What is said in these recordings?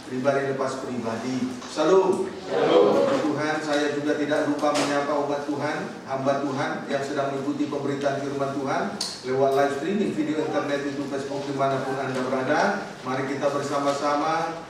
pribadi lepas pribadi. Salam. Tuhan, saya juga tidak lupa menyapa umat Tuhan, hamba Tuhan yang sedang mengikuti pemberitaan firman Tuhan lewat live streaming video internet itu Facebook dimanapun Anda berada. Mari kita bersama-sama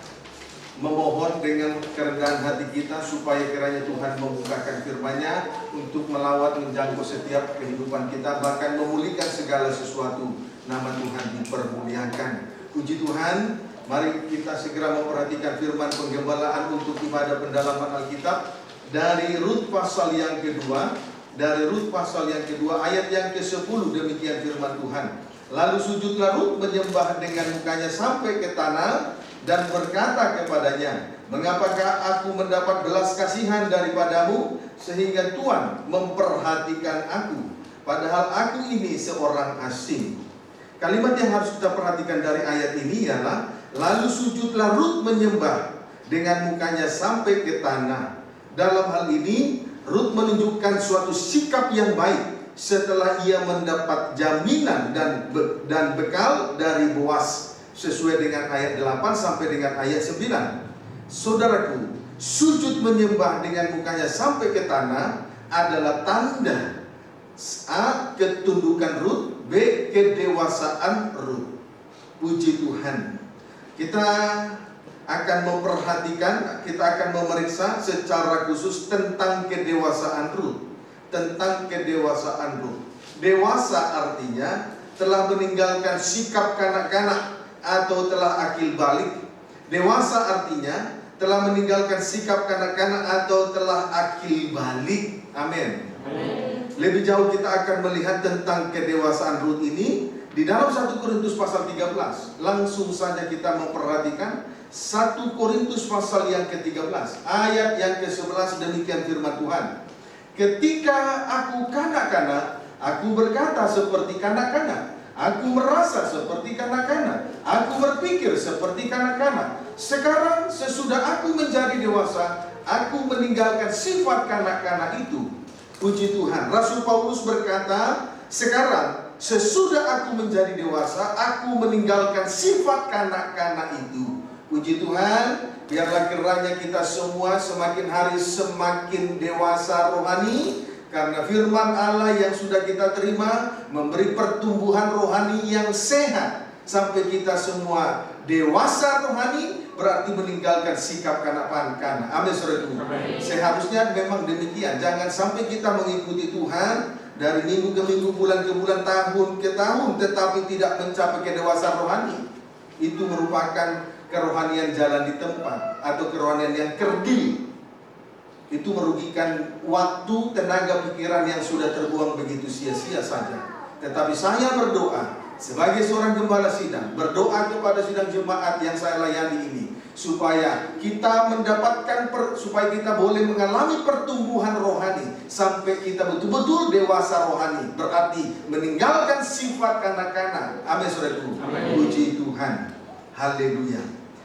memohon dengan kerendahan hati kita supaya kiranya Tuhan membukakan firman-Nya untuk melawat menjangkau setiap kehidupan kita, bahkan memulihkan segala sesuatu. Nama Tuhan dipermuliakan. Puji Tuhan. Mari kita segera memperhatikan firman penggembalaan untuk ibadah pendalaman Alkitab dari Rut pasal yang kedua. Dari Rut pasal yang kedua ayat yang ke-10, demikian firman Tuhan. Lalu sujudlah Rut menyembah dengan mukanya sampai ke tanah dan berkata kepadanya, "Mengapakah aku mendapat belas kasihan daripadamu sehingga Tuhan memperhatikan aku, padahal aku ini seorang asing?" Kalimat yang harus kita perhatikan dari ayat ini ialah lalu sujudlah Rut menyembah dengan mukanya sampai ke tanah. Dalam hal ini Rut menunjukkan suatu sikap yang baik setelah ia mendapat jaminan dan bekal dari Boaz, sesuai dengan ayat 8 sampai dengan ayat 9. Saudaraku, sujud menyembah dengan mukanya sampai ke tanah adalah tanda A. Ketundukan Rut, B. Kedewasaan Rut. Puji Tuhan. Kita akan memperhatikan, kita akan memeriksa secara khusus tentang kedewasaan Rut. Tentang kedewasaan Rut. Dewasa artinya telah meninggalkan sikap kanak-kanak atau telah akil balik. Dewasa artinya telah meninggalkan sikap kanak-kanak atau telah akil balik. Amin. Lebih jauh kita akan melihat tentang kedewasaan Rut ini di dalam 1 Korintus pasal 13. Langsung saja kita memperhatikan 1 Korintus pasal yang ke-13 ayat yang ke-11, demikian firman Tuhan. "Ketika aku kanak-kanak, aku berkata seperti kanak-kanak, aku merasa seperti kanak-kanak, aku berpikir seperti kanak-kanak. Sekarang sesudah aku menjadi dewasa, aku meninggalkan sifat kanak-kanak itu." Puji Tuhan. Rasul Paulus berkata, sekarang sesudah aku menjadi dewasa, aku meninggalkan sifat kanak-kanak itu. Puji Tuhan. Biarlah kiranya kita semua semakin hari semakin dewasa rohani, karena firman Allah yang sudah kita terima memberi pertumbuhan rohani yang sehat sampai kita semua dewasa rohani, berarti meninggalkan sikap kanak-kanak. Amin, saudaraku. Seharusnya memang demikian. Jangan sampai kita mengikuti Tuhan dari minggu ke minggu, bulan ke bulan, tahun ke tahun, tetapi tidak mencapai kedewasaan rohani. Itu merupakan kerohanian jalan di tempat atau kerohanian yang kerdil. Itu merugikan waktu, tenaga, pikiran yang sudah terbuang begitu sia-sia saja. Tetapi saya berdoa sebagai seorang gembala sidang, berdoa kepada sidang jemaat yang saya layani ini, supaya kita mendapatkan supaya kita boleh mengalami pertumbuhan rohani sampai kita betul-betul dewasa rohani, berarti meninggalkan sifat kanak-kanak. Amin, saudaraku. Puji Tuhan. Haleluya.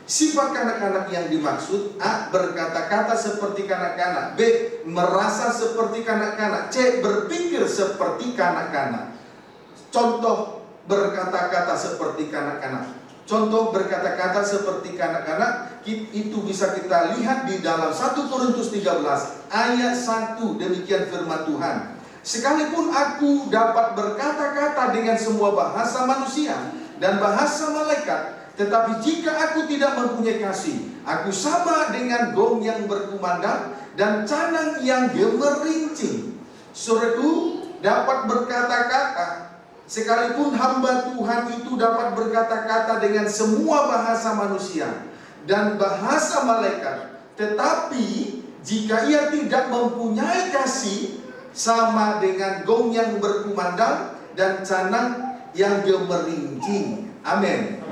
Sifat kanak-kanak yang dimaksud: A. Berkata-kata seperti kanak-kanak, B. Merasa seperti kanak-kanak, C. Berpikir seperti kanak-kanak. Contoh berkata-kata seperti kanak-kanak. Contoh berkata-kata seperti kanak-kanak itu bisa kita lihat di dalam 1 Korintus 13 ayat 1, demikian firman Tuhan. "Sekalipun aku dapat berkata-kata dengan semua bahasa manusia dan bahasa malaikat, tetapi jika aku tidak mempunyai kasih, aku sama dengan gong yang berkumandang dan canang yang gemerincing." Saudaraku, dapat berkata-kata. Sekalipun hamba Tuhan itu dapat berkata-kata dengan semua bahasa manusia dan bahasa malaikat, tetapi jika ia tidak mempunyai kasih, sama dengan gong yang berkumandang dan canang yang gemerincing. Amin.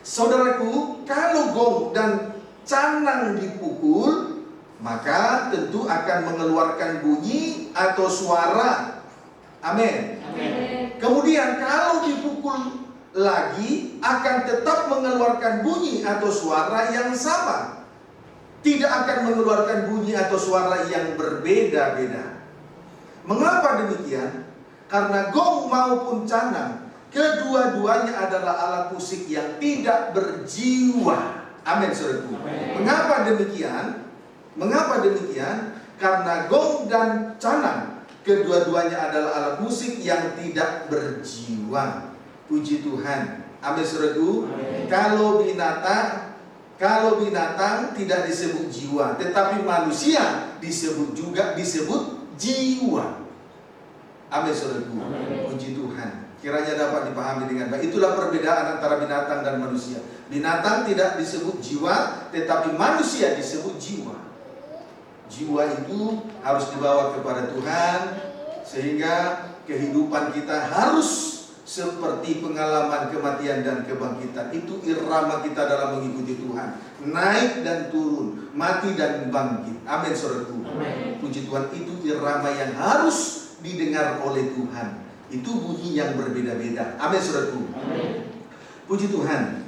Saudaraku, kalau gong dan canang dipukul, maka tentu akan mengeluarkan bunyi atau suara. Amin. Kemudian kalau dipukul lagi, akan tetap mengeluarkan bunyi atau suara yang sama. Tidak akan mengeluarkan bunyi atau suara yang berbeda-beda. Mengapa demikian? Karena gong maupun canang, kedua-duanya adalah alat musik yang tidak berjiwa. Amin, saudaraku. Mengapa demikian? Mengapa demikian? Karena gong dan canang kedua-duanya adalah alat musik yang tidak berjiwa. Puji Tuhan. Amin, saudaraku. Kalau binatang tidak disebut jiwa, tetapi manusia disebut jiwa. Amin, saudaraku. Puji Tuhan. Kiranya dapat dipahami dengan baik. Itulah perbedaan antara binatang dan manusia. Binatang tidak disebut jiwa, tetapi manusia disebut jiwa. Jiwa itu harus dibawa kepada Tuhan, sehingga kehidupan kita harus seperti pengalaman kematian dan kebangkitan. Itu irama kita dalam mengikuti Tuhan. Naik dan turun, mati dan bangkit. Amin, saudaraku. Puji Tuhan, itu irama yang harus didengar oleh Tuhan. Itu bunyi yang berbeda-beda. Amin, saudaraku. Puji Tuhan.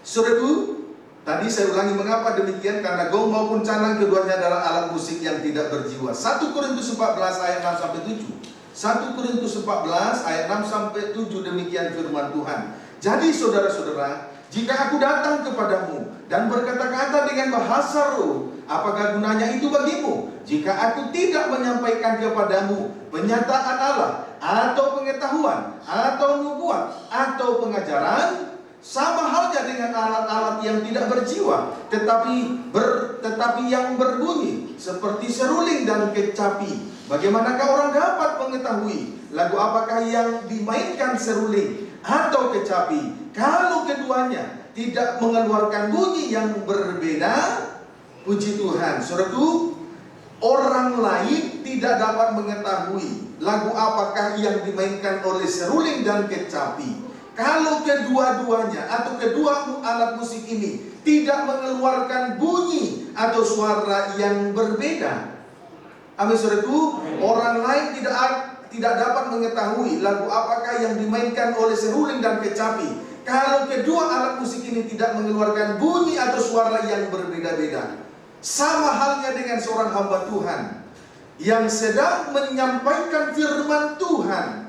Saudaraku, tadi saya ulangi mengapa demikian, karena gong maupun canang keduanya adalah alat musik yang tidak berjiwa. 1 Korintus 14 ayat 6 sampai 7. 1 Korintus 14 ayat 6 sampai 7, demikian firman Tuhan. Jadi saudara-saudara, jika aku datang kepadamu dan berkata-kata dengan bahasa roh, apakah gunanya itu bagimu? Jika aku tidak menyampaikan kepadamu penyataan Allah, atau pengetahuan, atau nubuat, atau pengajaran, sama halnya dengan alat-alat yang tidak berjiwa, tetapi yang berbunyi seperti seruling dan kecapi. Bagaimanakah orang dapat mengetahui lagu apakah yang dimainkan seruling atau kecapi kalau keduanya tidak mengeluarkan bunyi yang berbeda? Puji Tuhan. Saudaraku, orang lain tidak dapat mengetahui lagu apakah yang dimainkan oleh seruling dan kecapi kalau kedua-duanya atau kedua alat musik ini tidak mengeluarkan bunyi atau suara yang berbeda. Amin, saudaraku. Orang lain tidak dapat mengetahui lagu apakah yang dimainkan oleh seruling dan kecapi kalau kedua alat musik ini tidak mengeluarkan bunyi atau suara yang berbeda-beda. Sama halnya dengan seorang hamba Tuhan yang sedang menyampaikan firman Tuhan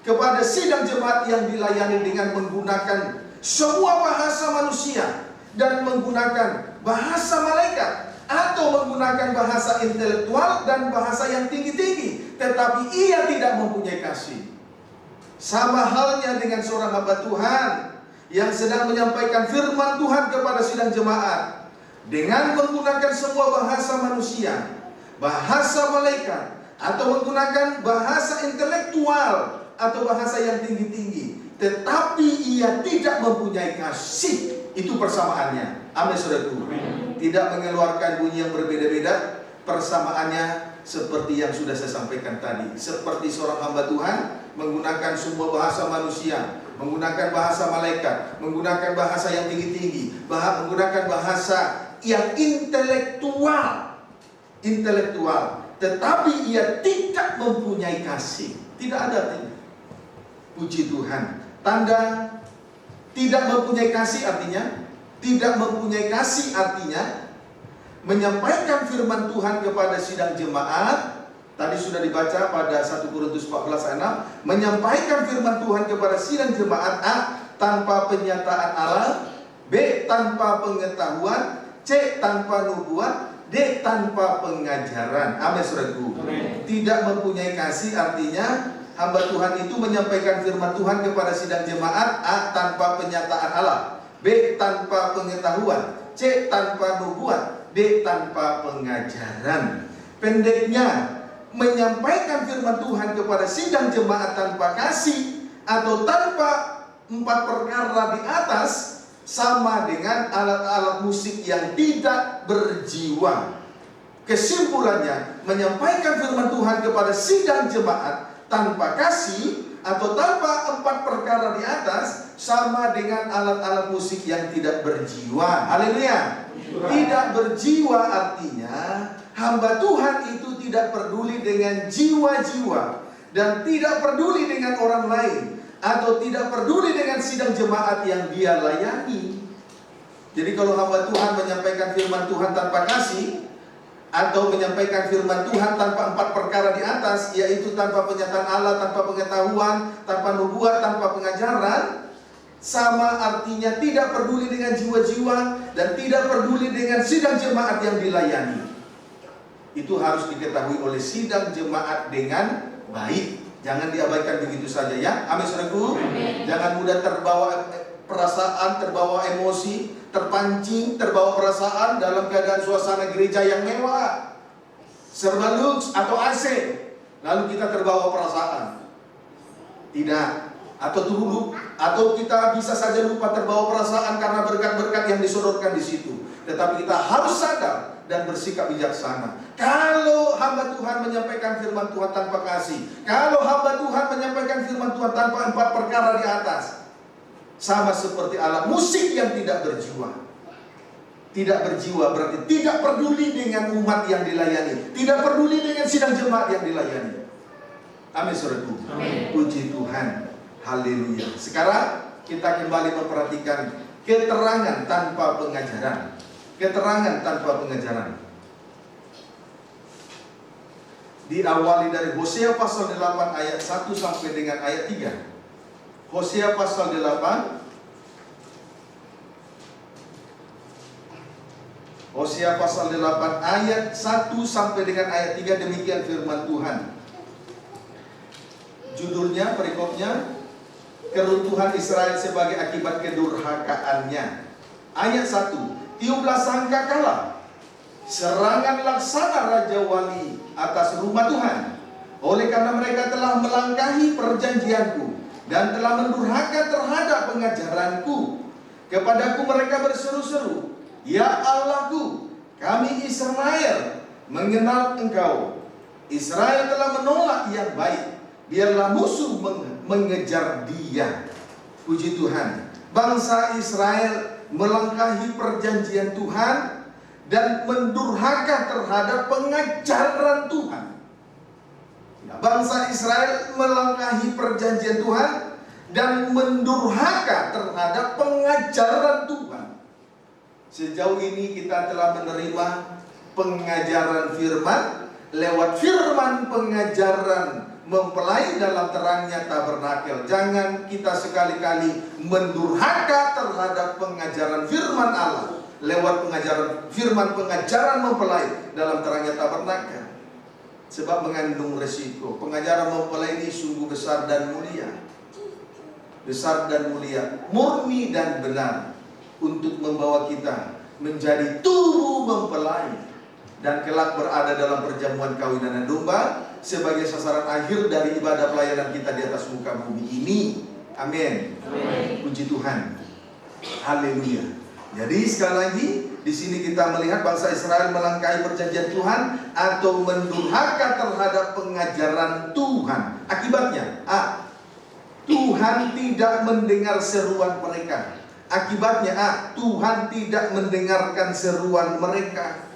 kepada sidang jemaat yang dilayani dengan menggunakan semua bahasa manusia dan menggunakan bahasa malaikat, atau menggunakan bahasa intelektual dan bahasa yang tinggi-tinggi, tetapi ia tidak mempunyai kasih. Sama halnya dengan seorang hamba Tuhan yang sedang menyampaikan firman Tuhan kepada sidang jemaat dengan menggunakan semua bahasa manusia, bahasa malaikat, atau menggunakan bahasa intelektual atau bahasa yang tinggi-tinggi, tetapi ia tidak mempunyai kasih. Itu persamaannya. Amin, saudaraku. Tidak mengeluarkan bunyi yang berbeda-beda. Persamaannya seperti yang sudah saya sampaikan tadi. Seperti seorang hamba Tuhan menggunakan semua bahasa manusia, menggunakan bahasa malaikat, menggunakan bahasa yang tinggi-tinggi, menggunakan bahasa yang intelektual, tetapi ia tidak mempunyai kasih. Tidak ada artinya. Puji Tuhan. Tanda tidak mempunyai kasih artinya, tidak mempunyai kasih artinya menyampaikan firman Tuhan kepada sidang jemaat. Tadi sudah dibaca pada 1 Korintus 14 ayat 6, menyampaikan firman Tuhan kepada sidang jemaat. A. Tanpa penyataan Allah. B. Tanpa pengetahuan. C. Tanpa nubuat. D. Tanpa pengajaran. Amin, saudaraku. Tidak mempunyai kasih artinya hamba Tuhan itu menyampaikan firman Tuhan kepada sidang jemaat. A. Tanpa penyataan Allah. B. Tanpa pengetahuan. C. Tanpa nubuat. D. Tanpa pengajaran. Pendeknya, menyampaikan firman Tuhan kepada sidang jemaat tanpa kasih atau tanpa 4 perkara di atas sama dengan alat-alat musik yang tidak berjiwa. Kesimpulannya, menyampaikan firman Tuhan kepada sidang jemaat tanpa kasih atau tanpa 4 perkara di atas sama dengan alat-alat musik yang tidak berjiwa. Haleluya. Tidak berjiwa artinya hamba Tuhan itu tidak peduli dengan jiwa-jiwa dan tidak peduli dengan orang lain, atau tidak peduli dengan sidang jemaat yang dia layani. Jadi kalau hamba Tuhan menyampaikan firman Tuhan tanpa kasih, atau menyampaikan firman Tuhan tanpa 4 perkara di atas, yaitu tanpa penyataan Allah, tanpa pengetahuan, tanpa nubuat, tanpa pengajaran, Sama artinya tidak peduli dengan jiwa-jiwa dan tidak peduli dengan sidang jemaat yang dilayani. Itu harus diketahui oleh sidang jemaat dengan baik. Jangan diabaikan begitu saja ya. Amin saudaraku. Jangan mudah terbawa perasaan, terbawa emosi, terpancing, terbawa perasaan dalam keadaan suasana gereja yang mewah, serba lux atau AC, lalu kita terbawa perasaan. Tidak. Atau kita bisa saja lupa terbawa perasaan karena berkat-berkat yang disodorkan di situ. Tetapi kita harus sadar dan bersikap bijaksana. Kalau hamba Tuhan menyampaikan firman Tuhan tanpa kasih, kalau hamba Tuhan menyampaikan firman Tuhan tanpa 4 perkara di atas, sama seperti alat musik yang tidak berjiwa. Tidak berjiwa berarti tidak peduli dengan umat yang dilayani, tidak peduli dengan sidang jemaat yang dilayani. Amin saudaraku. Puji Tuhan. Haleluya. Sekarang kita kembali memperhatikan keterangan tanpa pengajaran. Keterangan tanpa pengajaran. Diawali dari Hosea pasal 8 ayat 1 sampai dengan ayat 3. Hosea pasal 8. Hosea pasal 8 ayat 1 sampai dengan ayat 3, demikian firman Tuhan. Judulnya, perikopnya, keruntuhan Israel sebagai akibat kedurhakaannya. Ayat 1. Tiuplah sangkakala, serangan laksana Raja Wali atas rumah Tuhan. Oleh karena mereka telah melangkahi perjanjianku dan telah mendurhaka terhadap pengajaranku. Kepadaku mereka berseru-seru, ya Allahku, kami Israel mengenal Engkau. Israel telah menolak yang baik, biarlah musuh mengejar dia. Puji Tuhan. Bangsa Israel melangkahi perjanjian Tuhan dan mendurhaka terhadap pengajaran Tuhan. Bangsa Israel melangkahi perjanjian Tuhan dan mendurhaka terhadap pengajaran Tuhan. Sejauh ini kita telah menerima pengajaran firman. Lewat firman pengajaran mempelai dalam terangnya tabernakel. Jangan kita sekali-kali mendurhaka terhadap pengajaran firman Allah lewat pengajaran firman pengajaran mempelai dalam terangnya tabernakel. Sebab mengandung resiko. Pengajaran mempelai ini sungguh besar dan mulia. Besar dan mulia, murni dan benar, untuk membawa kita menjadi tubuh mempelai dan kelak berada dalam perjamuan kawinan dan domba sebagai sasaran akhir dari ibadah pelayanan kita di atas muka bumi ini. Amin. Puji Tuhan. Haleluya. Jadi sekali lagi di sini kita melihat bangsa Israel melangkahi perjanjian Tuhan atau mendurhaka terhadap pengajaran Tuhan. Akibatnya, Tuhan tidak mendengar seruan mereka. Akibatnya, Tuhan tidak mendengarkan seruan mereka.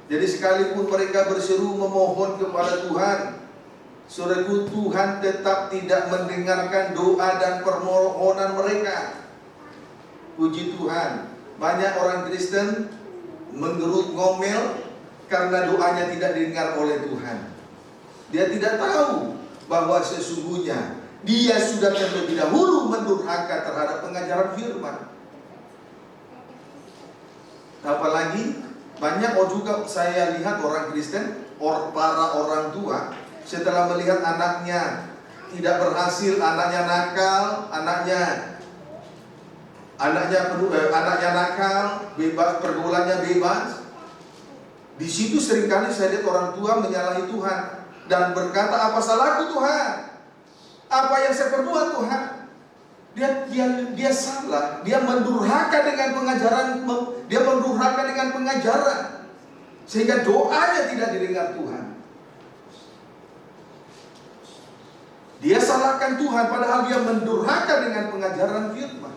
Jadi sekalipun mereka berseru memohon kepada Tuhan, saudaraku, Tuhan tetap tidak mendengarkan doa dan permohonan mereka. Puji Tuhan. Banyak orang Kristen menggerut ngomel karena doanya tidak didengar oleh Tuhan. Dia tidak tahu bahwa sesungguhnya dia sudah terlebih dahulu mendurhaka terhadap pengajaran firman. Apalagi banyak juga saya lihat orang Kristen, para orang tua, setelah melihat anaknya tidak berhasil, anaknya nakal, anaknya nakal, bebas, pergaulannya bebas. Di situ seringkali saya lihat orang tua menyalahi Tuhan dan berkata, apa salahku Tuhan? Apa yang saya perbuat Tuhan? Dia salah. Dia mendurhaka dengan pengajaran. Dia mendurhaka dengan pengajaran sehingga doanya tidak didengar Tuhan. Dia salahkan Tuhan padahal dia mendurhaka dengan pengajaran firman.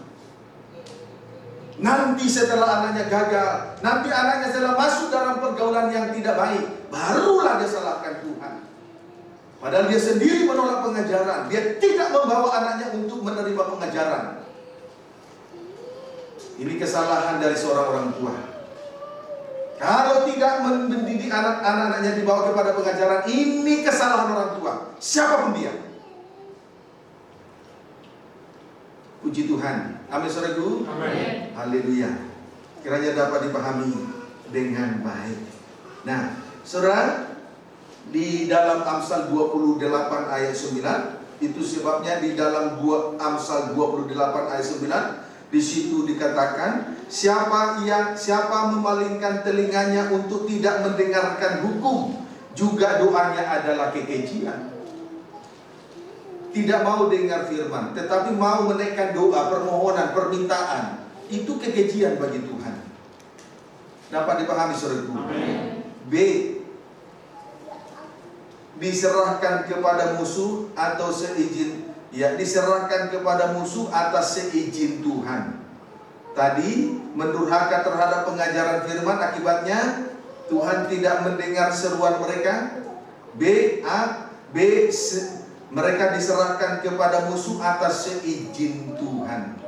Nanti setelah anaknya gagal, nanti anaknya setelah masuk dalam pergaulan yang tidak baik, barulah dia salahkan Tuhan. Padahal dia sendiri menolak pengajaran. Dia tidak membawa anaknya untuk menerima pengajaran. Ini kesalahan dari seorang orang tua. Kalau tidak mendidik anak-anaknya dibawa kepada pengajaran, ini kesalahan orang tua, siapapun dia. Puji Tuhan. Amin saudaraku. Amin. Haleluya. Kiranya dapat dipahami dengan baik. Nah, saudara, di dalam Amsal 28 ayat 9, itu sebabnya di dalam Amsal 28 ayat 9, di situ dikatakan, siapa memalingkan telinganya untuk tidak mendengarkan hukum, juga doanya adalah kekejian. Tidak mau dengar firman, tetapi mau menaikkan doa, permohonan, permintaan, itu kekejian bagi Tuhan. Dapat dipahami saudaraku? B, diserahkan kepada musuh atau seizin, diserahkan kepada musuh atas seizin Tuhan. Tadi mendurhaka terhadap pengajaran firman, akibatnya Tuhan tidak mendengar seruan mereka. Mereka diserahkan kepada musuh atas seizin Tuhan.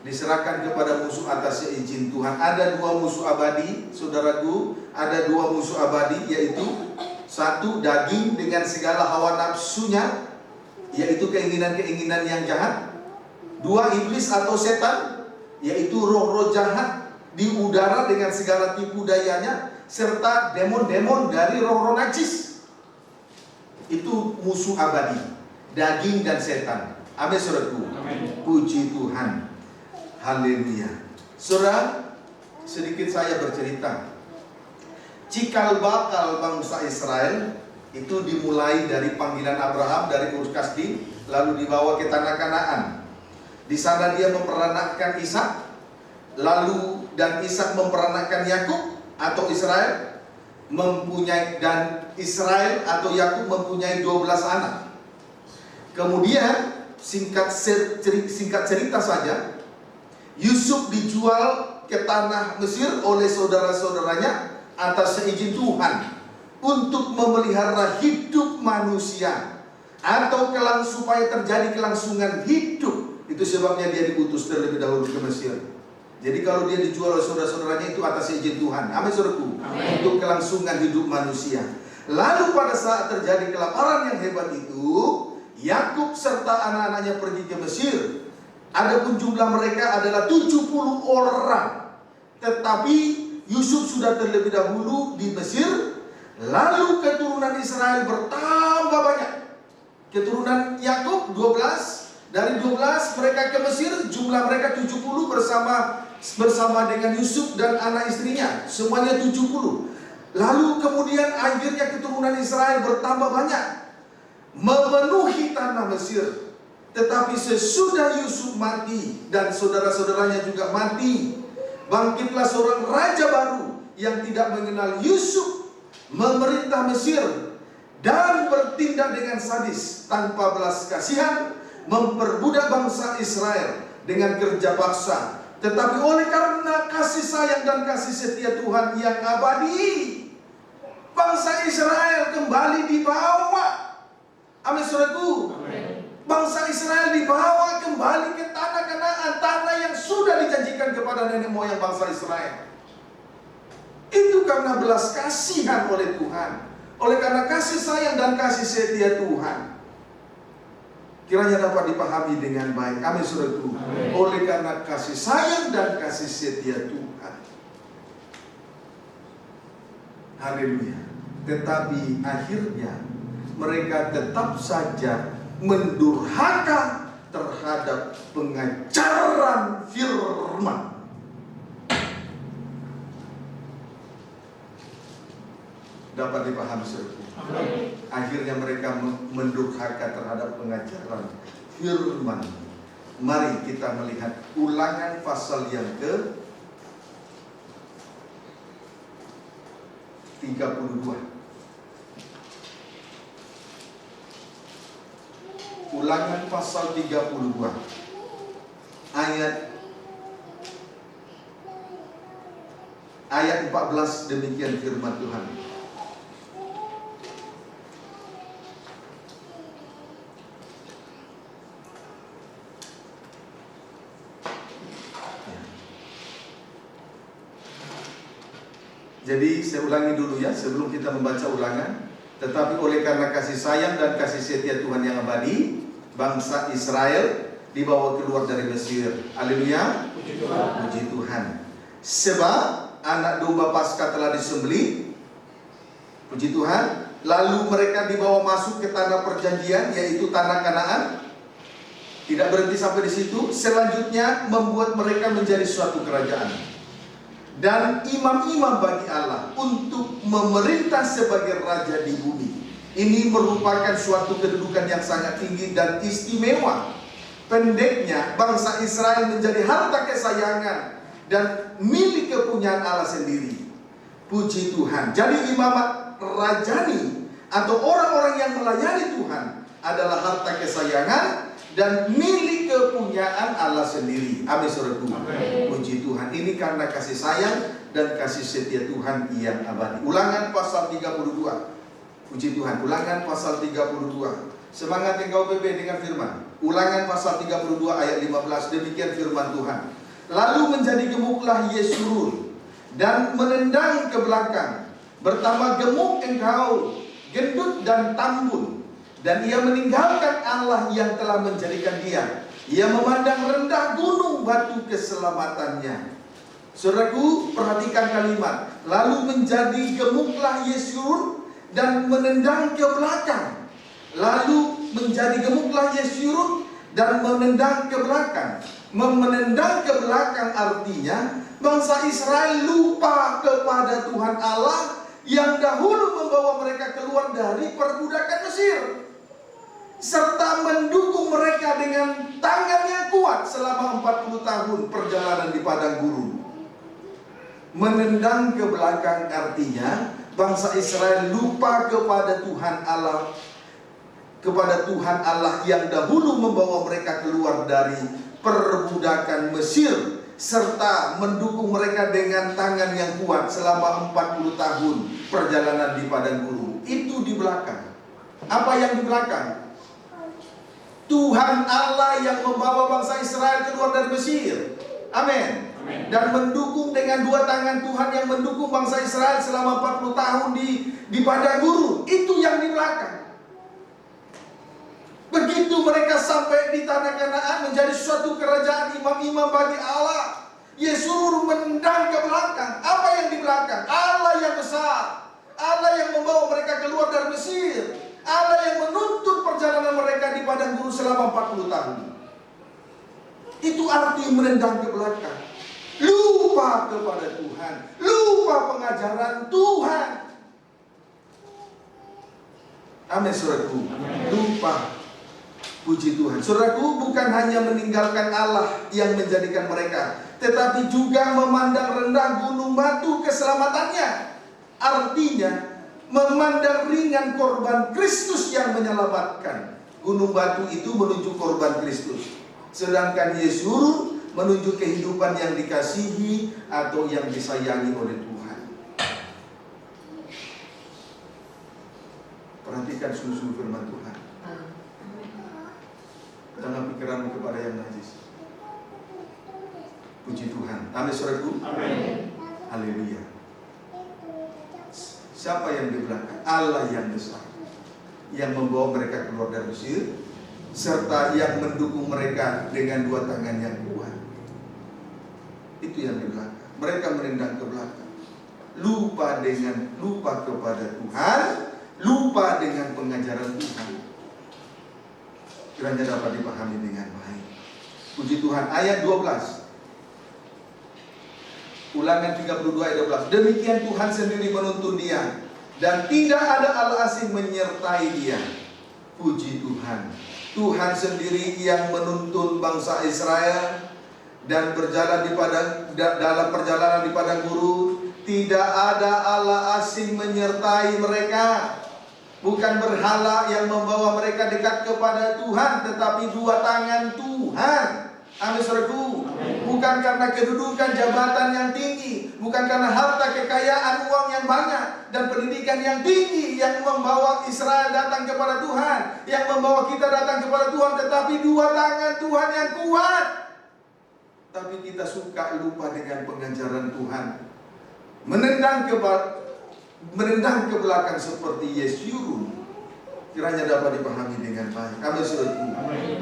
Diserahkan kepada musuh atas seizin Tuhan. Ada dua musuh abadi, saudaraku. Ada dua musuh abadi, yaitu satu, daging dengan segala hawa nafsunya, yaitu keinginan-keinginan yang jahat. Dua, iblis atau setan, yaitu roh-roh jahat di udara dengan segala tipu dayanya, serta demon-demon dari roh-roh najis. Itu musuh abadi, daging dan setan. Amin saudaraku. Puji Tuhan. Haleluya. Saudara, sedikit saya bercerita. Cikal bakal bangsa Israel itu dimulai dari panggilan Abraham dari Ur Kasdim, lalu dibawa ke tanah Kanaan. Di sana dia memperanakkan Ishak, lalu dan Ishak memperanakkan Yakub atau Israel, dan Israel atau Yakub mempunyai 12 anak. Kemudian singkat cerita saja, Yusuf dijual ke tanah Mesir oleh saudara-saudaranya atas seizin Tuhan untuk memelihara hidup manusia atau supaya terjadi kelangsungan hidup. Itu sebabnya dia diutus terlebih dahulu ke Mesir. Jadi kalau dia dijual oleh saudara-saudaranya itu atas izin Tuhan. Amin saudaraku. Untuk kelangsungan hidup manusia. Lalu pada saat terjadi kelaparan yang hebat itu, Yakub serta anak-anaknya pergi ke Mesir. Adapun jumlah mereka adalah 70 orang. Tetapi Yusuf sudah terlebih dahulu di Mesir. Lalu keturunan Israel bertambah banyak. Keturunan Yakub 12. Dari 12 mereka ke Mesir, jumlah mereka 70 bersama dengan Yusuf dan anak istrinya, semuanya 70. Lalu kemudian akhirnya keturunan Israel bertambah banyak, memenuhi tanah Mesir. Tetapi sesudah Yusuf mati dan saudara-saudaranya juga mati, bangkitlah seorang raja baru yang tidak mengenal Yusuf, memerintah Mesir dan bertindak dengan sadis tanpa belas kasihan, memperbudak bangsa Israel dengan kerja paksa. Tetapi oleh karena kasih sayang dan kasih setia Tuhan yang abadi, bangsa Israel kembali dibawa. Amin saudaraku. Bangsa Israel dibawa kembali ke tanah Kanaan, tanah yang sudah dijanjikan kepada nenek moyang bangsa Israel. Itu karena belas kasihan oleh Tuhan, oleh karena kasih sayang dan kasih setia Tuhan. Kiranya dapat dipahami dengan baik. Amin saudaraku. Oleh karena kasih sayang dan kasih setia Tuhan. Haleluya. Tetapi akhirnya mereka tetap saja mendurhaka terhadap pengajaran firman. Dapat dipahami saudaraku. Akhirnya mereka mendurhaka terhadap pengajaran firman. Mari kita melihat Ulangan pasal yang ke 32. Ulangan pasal 32 ayat 14, demikian firman Tuhan. Jadi saya ulangi dulu ya sebelum kita membaca ulangan. Tetapi oleh karena kasih sayang dan kasih setia Tuhan yang abadi, bangsa Israel dibawa keluar dari Mesir. Haleluya. Puji Tuhan. Sebab anak domba Paskah telah disembelih. Puji Tuhan. Lalu mereka dibawa masuk ke tanah perjanjian, yaitu tanah Kanaan. Tidak berhenti sampai di situ. Selanjutnya membuat mereka menjadi suatu kerajaan dan imam-imam bagi Allah untuk memerintah sebagai raja di bumi. Ini merupakan suatu kedudukan yang sangat tinggi dan istimewa. Pendeknya, bangsa Israel menjadi harta kesayangan dan milik kepunyaan Allah sendiri. Puji Tuhan. Jadi imamat rajani atau orang-orang yang melayani Tuhan adalah harta kesayangan dan milik kepunyaan Allah sendiri. Amin, saudaraku. Puji Tuhan. Ini karena kasih sayang dan kasih setia Tuhan yang abadi. Ulangan pasal 32. Puji Tuhan. Ulangan pasal 32. Semangat engkau PB dengan firman. Ulangan pasal 32 ayat 15. Demikian firman Tuhan. Lalu menjadi gemuklah Yesurun dan menendang ke belakang. Bertambah gemuk engkau, gendut dan tambun. Dan ia meninggalkan Allah yang telah menjadikan dia. Ia memandang rendah gunung batu keselamatannya. Saudaraku, perhatikan kalimat. Lalu menjadi gemuklah Yesurun dan menendang ke belakang. Lalu menjadi gemuklah Yesurun dan menendang ke belakang. Menendang ke belakang artinya bangsa Israel lupa kepada Tuhan Allah yang dahulu membawa mereka keluar dari perbudakan Mesir, serta mendukung mereka dengan tangan yang kuat selama 40 tahun perjalanan di padang gurun. Menendang ke belakang artinya bangsa Israel lupa kepada Tuhan Allah yang dahulu membawa mereka keluar dari perbudakan Mesir, serta mendukung mereka dengan tangan yang kuat selama 40 tahun perjalanan di padang gurun. Itu di belakang. Apa yang di belakang? Tuhan Allah yang membawa bangsa Israel keluar dari Mesir. Amin. Dan mendukung dengan dua tangan Tuhan yang mendukung bangsa Israel selama 40 tahun di padang gurun. Itu yang di belakang. Begitu mereka sampai di tanah Kanaan menjadi suatu kerajaan imam-imam bagi Allah, Yesus menendang ke belakang. Apa yang di belakang? Allah yang besar, Allah yang membawa mereka keluar dari Mesir, Allah yang menuntut perjalanan mereka di padang gurun selama 40 tahun. Itu arti menendang ke belakang. Lupa kepada Tuhan, lupa pengajaran Tuhan. Amin, saudaraku. Lupa. Puji Tuhan. Saudaraku, bukan hanya meninggalkan Allah yang menjadikan mereka, tetapi juga memandang rendah gunung batu keselamatannya. Artinya memandang ringan korban Kristus yang menyelamatkan. Gunung batu itu menuju korban Kristus, sedangkan Yesus menuju kehidupan yang dikasihi atau yang disayangi oleh Tuhan. Perhatikan sungguh-sungguh firman Tuhan. Jangan pikiranmu kepada yang najis. Puji Tuhan. Amin, saudaraku. Amin. Haleluya. Siapa yang di belakang? Allah yang besar, yang membawa mereka keluar dari Mesir, serta yang mendukung mereka dengan dua tangan yang kuat. Itu yang di belakang. Mereka menendang ke belakang. Lupa kepada Tuhan, lupa dengan pengajaran Tuhan. Kiranya dapat dipahami dengan baik. Puji Tuhan. Ayat 12. Ulangan 32 ayat 12. Demikian Tuhan sendiri menuntun dia, dan tidak ada Allah asing menyertai dia. Puji Tuhan. Tuhan sendiri yang menuntun bangsa Israel dan berjalan dalam perjalanan di padang gurun. Tidak ada Allah asing menyertai mereka. Bukan berhala yang membawa mereka dekat kepada Tuhan, tetapi dua tangan Tuhan. Amin, saudaraku. Bukan karena kedudukan jabatan yang tinggi, bukan karena harta kekayaan uang yang banyak dan pendidikan yang tinggi yang membawa Israel datang kepada Tuhan, yang membawa kita datang kepada Tuhan, tetapi dua tangan Tuhan yang kuat. Tapi kita suka lupa dengan pengajaran Tuhan, menendang ke belakang seperti Yesurun Kiranya dapat dipahami dengan baik. Amin saudaraku.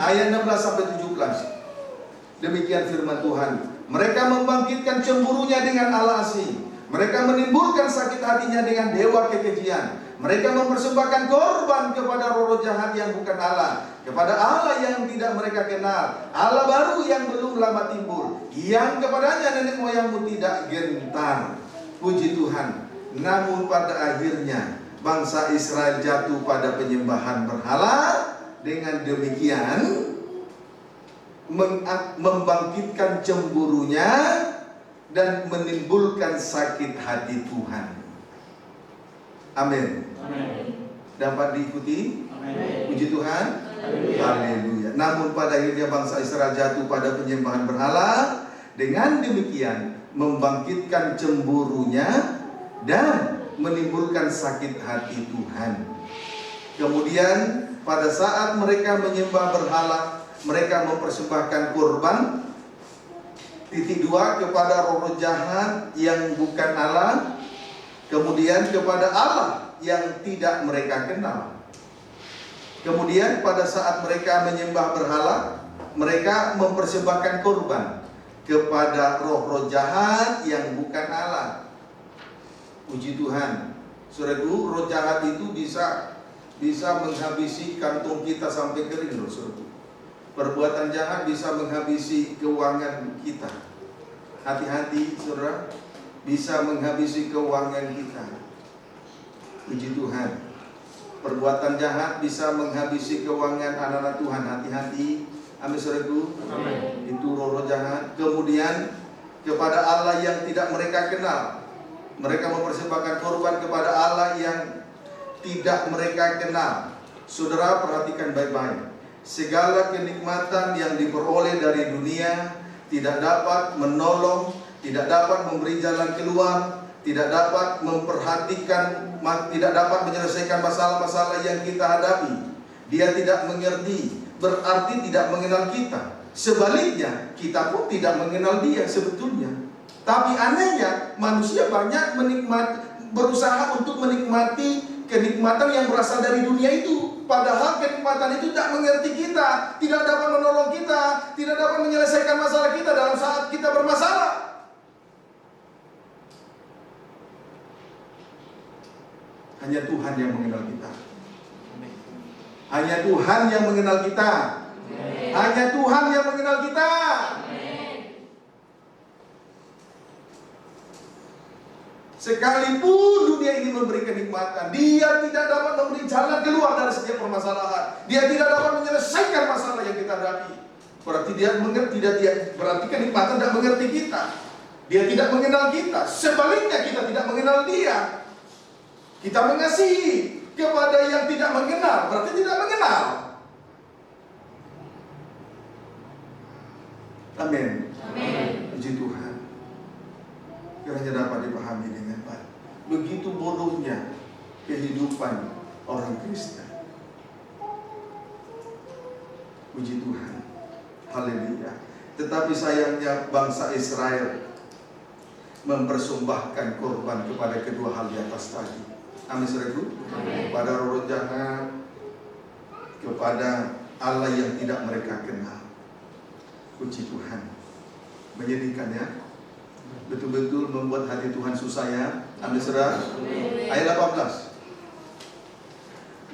Ayat 16 sampai 17. Demikian firman Tuhan. Mereka membangkitkan cemburunya dengan Allah asing. Mereka menimbulkan sakit hatinya dengan dewa kekejian. Mereka mempersembahkan korban kepada roh jahat yang bukan Allah, kepada Allah yang tidak mereka kenal, Allah baru yang belum lama timbul, yang kepadanya nenek moyangmu tidak gentar. Puji Tuhan. Namun pada akhirnya bangsa Israel jatuh pada penyembahan berhala. Dengan demikian membangkitkan cemburunya dan menimbulkan sakit hati Tuhan. Amin. Dapat diikuti? Amin. Puji Tuhan. Haleluya. Namun pada akhirnya bangsa Israel jatuh pada penyembahan berhala. Dengan demikian membangkitkan cemburunya dan menimbulkan sakit hati Tuhan. Kemudian pada saat mereka menyembah berhala, mereka mempersembahkan korban. Titik 2, kepada roh jahat yang bukan Allah. Kemudian kepada Allah yang tidak mereka kenal. Kemudian pada saat mereka menyembah berhala, mereka mempersembahkan korban kepada roh-roh jahat yang bukan Allah. Puji Tuhan. Saudaraku, roh jahat itu bisa menghabisi kantong kita sampai kering loh, saudaraku. Perbuatan jahat bisa menghabisi keuangan kita. Hati-hati, saudara. Bisa menghabisi keuangan kita. Puji Tuhan. Perbuatan jahat bisa menghabisi keuangan anak-anak Tuhan. Hati-hati. Amin, saudaraku. Amin. Itu roh-roh jahat. Kemudian kepada Allah yang tidak mereka kenal. Mereka mempersembahkan korban kepada Allah yang tidak mereka kenal. Saudara, perhatikan baik-baik. Segala kenikmatan yang diperoleh dari dunia tidak dapat menolong, tidak dapat memberi jalan keluar, tidak dapat memperhatikan, tidak dapat menyelesaikan masalah-masalah yang kita hadapi. Dia tidak mengerti, berarti tidak mengenal kita. Sebaliknya, kita pun tidak mengenal dia sebetulnya. Tapi anehnya, manusia banyak berusaha untuk menikmati kenikmatan yang berasal dari dunia itu. Padahal kenikmatan itu tidak mengerti kita, tidak dapat menolong kita, tidak dapat menyelesaikan masalah kita dalam saat kita bermasalah. Hanya Tuhan yang mengenal kita. Hanya Tuhan yang mengenal kita. Hanya Tuhan yang mengenal kita. Sekalipun dunia ini memberi kenikmatan, dia tidak dapat memberi jalan keluar dari setiap permasalahan. Dia tidak dapat menyelesaikan masalah yang kita hadapi. Berarti dia mengerti, berarti kenikmatan tidak mengerti kita. Dia tidak mengenal kita. Sebaliknya, kita tidak mengenal dia. Kita mengasihi kepada yang tidak mengenal, berarti tidak mengenal. Amin. Amin. Puji Tuhan. Kiranya dapat dipahami dengan baik. Begitu bodohnya kehidupan orang Kristen. Puji Tuhan. Haleluya. Tetapi sayangnya bangsa Israel mempersembahkan korban kepada kedua hal di atas tadi. Amin, saudaraku. Kepada roh jahat, kepada Allah yang tidak mereka kenal. Puji Tuhan. Menyedihkan ya. Betul-betul membuat hati Tuhan susah ya. Amin, saudara. Ayat 18.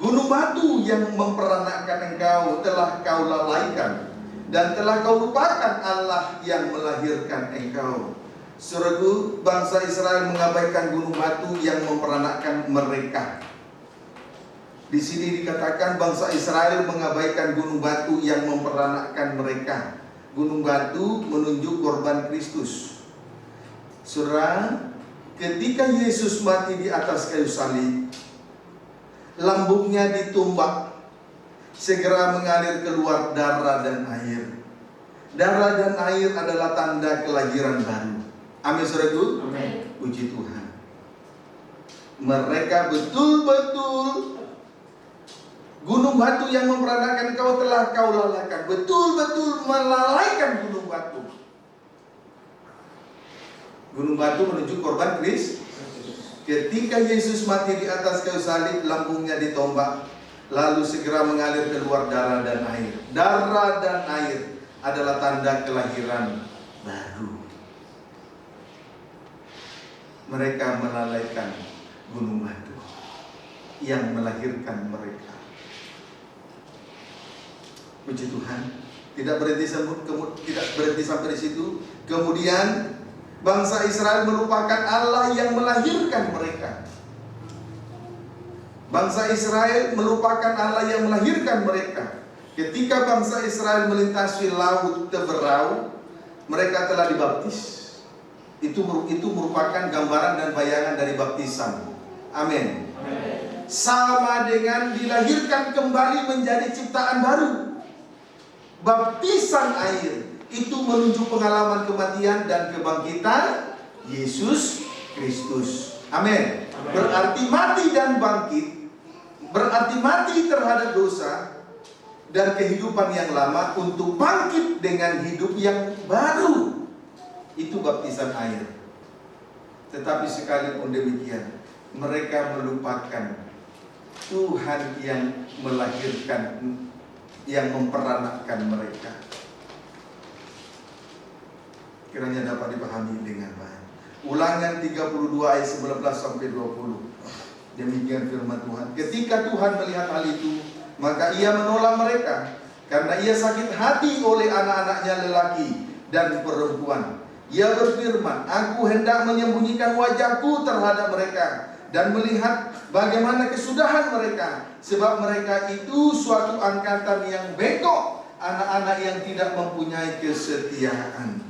Gunung batu yang memperanakkan engkau telah kau lalaikan, dan telah kau lupakan Allah yang melahirkan engkau. Saudaraku, bangsa Israel mengabaikan gunung batu yang memperanakkan mereka. Di sini dikatakan bangsa Israel mengabaikan gunung batu yang memperanakkan mereka. Gunung batu menunjuk korban Kristus. Saudara, ketika Yesus mati di atas kayu salib, lambungnya ditumbak, segera mengalir keluar darah dan air. Darah dan air adalah tanda kelahiran baru. Amin, saudaraku. Amin. Puji Tuhan. Mereka betul-betul gunung batu yang memperanakkan kau telah kau lalaikan. Betul-betul melalaikan gunung batu. Gunung batu menunjuk korban Kristus. Ketika Yesus mati di atas kayu salib, lambungnya ditombak, lalu segera mengalir keluar darah dan air. Darah dan air adalah tanda kelahiran baru. Mereka melalaikan gunung batu yang melahirkan mereka. Puji Tuhan. Tidak berhenti sampai di situ. Kemudian bangsa Israel melupakan Allah yang melahirkan mereka. Bangsa Israel melupakan Allah yang melahirkan mereka. Ketika bangsa Israel melintasi laut Teberau, mereka telah dibaptis. Itu merupakan gambaran dan bayangan dari baptisan. Amin. Sama dengan dilahirkan kembali menjadi ciptaan baru. Baptisan air itu menunjuk pengalaman kematian dan kebangkitan Yesus Kristus. Amin. Berarti mati dan bangkit, berarti mati terhadap dosa dan kehidupan yang lama untuk bangkit dengan hidup yang baru. Itu baptisan air. Tetapi sekalipun demikian, mereka melupakan Tuhan yang melahirkan, yang memperanakkan mereka. Kiranya dapat dipahami dengan baik. Ulangan 32 ayat 19 sampai 20. Demikian firman Tuhan. Ketika Tuhan melihat hal itu, maka ia menolak mereka, karena ia sakit hati oleh anak-anaknya lelaki dan perempuan. Ia berfirman, aku hendak menyembunyikan wajahku terhadap mereka dan melihat bagaimana kesudahan mereka, sebab mereka itu suatu angkatan yang bengkok, anak-anak yang tidak mempunyai kesetiaan.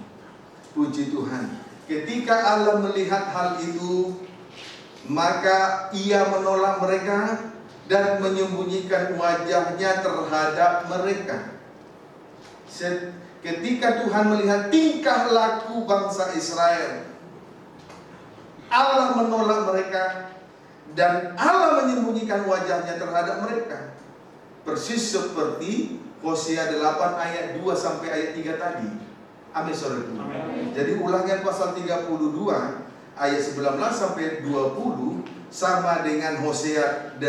Puji Tuhan. Ketika Allah melihat hal itu, maka ia menolak mereka dan menyembunyikan wajahnya terhadap mereka. Ketika Tuhan melihat tingkah laku bangsa Israel, Allah menolak mereka dan Allah menyembunyikan wajahnya terhadap mereka. Persis seperti Hosea 8 ayat 2 sampai ayat 3 tadi. Amin, saudaraku. Jadi Ulangan pasal 32 ayat 19 sampai 20 sama dengan Hosea 8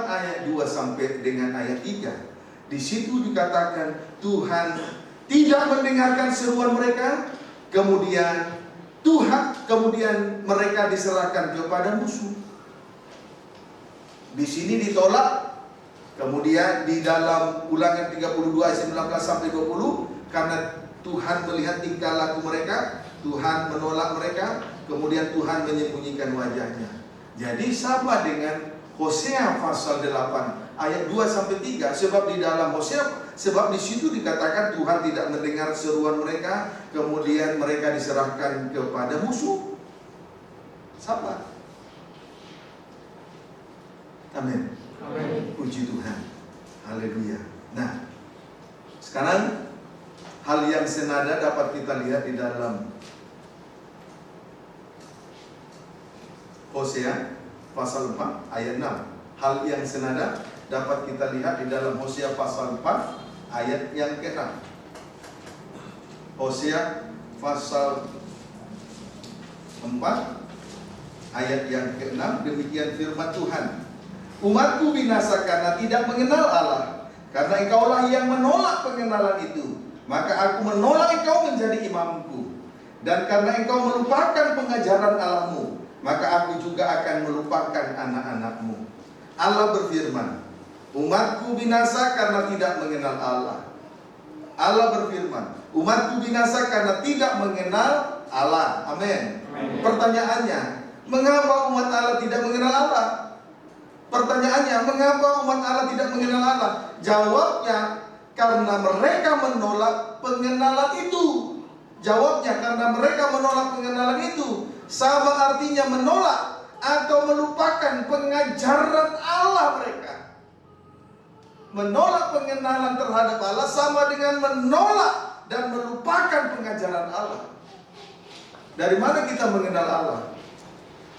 ayat 2 sampai dengan ayat 3. Di situ dikatakan Tuhan tidak mendengarkan seruan mereka, kemudian mereka diserahkan kepada musuh. Di sini ditolak, kemudian di dalam Ulangan 32 ayat 19 sampai 20, karena Tuhan melihat tingkah laku mereka, Tuhan menolak mereka, kemudian Tuhan menyembunyikan wajahnya. Jadi sama dengan Hosea pasal 8 ayat 2 sampai 3, sebab di dalam Hosea, sebab di situ dikatakan Tuhan tidak mendengar seruan mereka, kemudian mereka diserahkan kepada musuh. Sama. Amin. Puji Tuhan. Haleluya. Nah, sekarang hal yang senada dapat kita lihat di dalam Hosea pasal 4 ayat 6. Hal yang senada dapat kita lihat di dalam Hosea pasal 4 ayat yang ke-6. Hosea pasal 4 ayat yang ke-6, demikian firman Tuhan. Umatku binasa karena tidak mengenal Allah, karena engkaulah yang menolak pengenalan itu. Maka aku menolak engkau menjadi imamku, dan karena engkau melupakan pengajaran Allahmu, maka aku juga akan melupakan anak-anakmu. Allah berfirman, umatku binasa karena tidak mengenal Allah. Allah berfirman, umatku binasa karena tidak mengenal Allah. Amin. Pertanyaannya, mengapa umat Allah tidak mengenal Allah? Pertanyaannya, mengapa umat Allah tidak mengenal Allah? Jawabnya, karena mereka menolak pengenalan itu. Jawabnya, karena mereka menolak pengenalan itu. Sama artinya menolak atau melupakan pengajaran Allah mereka. Menolak pengenalan terhadap Allah sama dengan menolak dan melupakan pengajaran Allah. Dari mana kita mengenal Allah?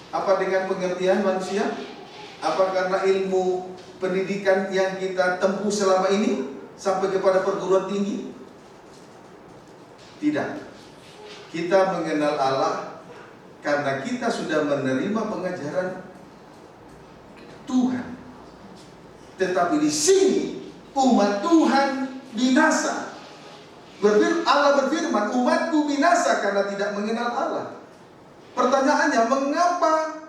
Apa dengan pengertian manusia? Apa karena ilmu pendidikan yang kita tempuh selama ini sampai kepada perguruan tinggi? Tidak. Kita mengenal Allah karena kita sudah menerima pengajaran Tuhan. Tetapi di sini umat Tuhan binasa. Allah berfirman, umatku binasa karena tidak mengenal Allah. Pertanyaannya, mengapa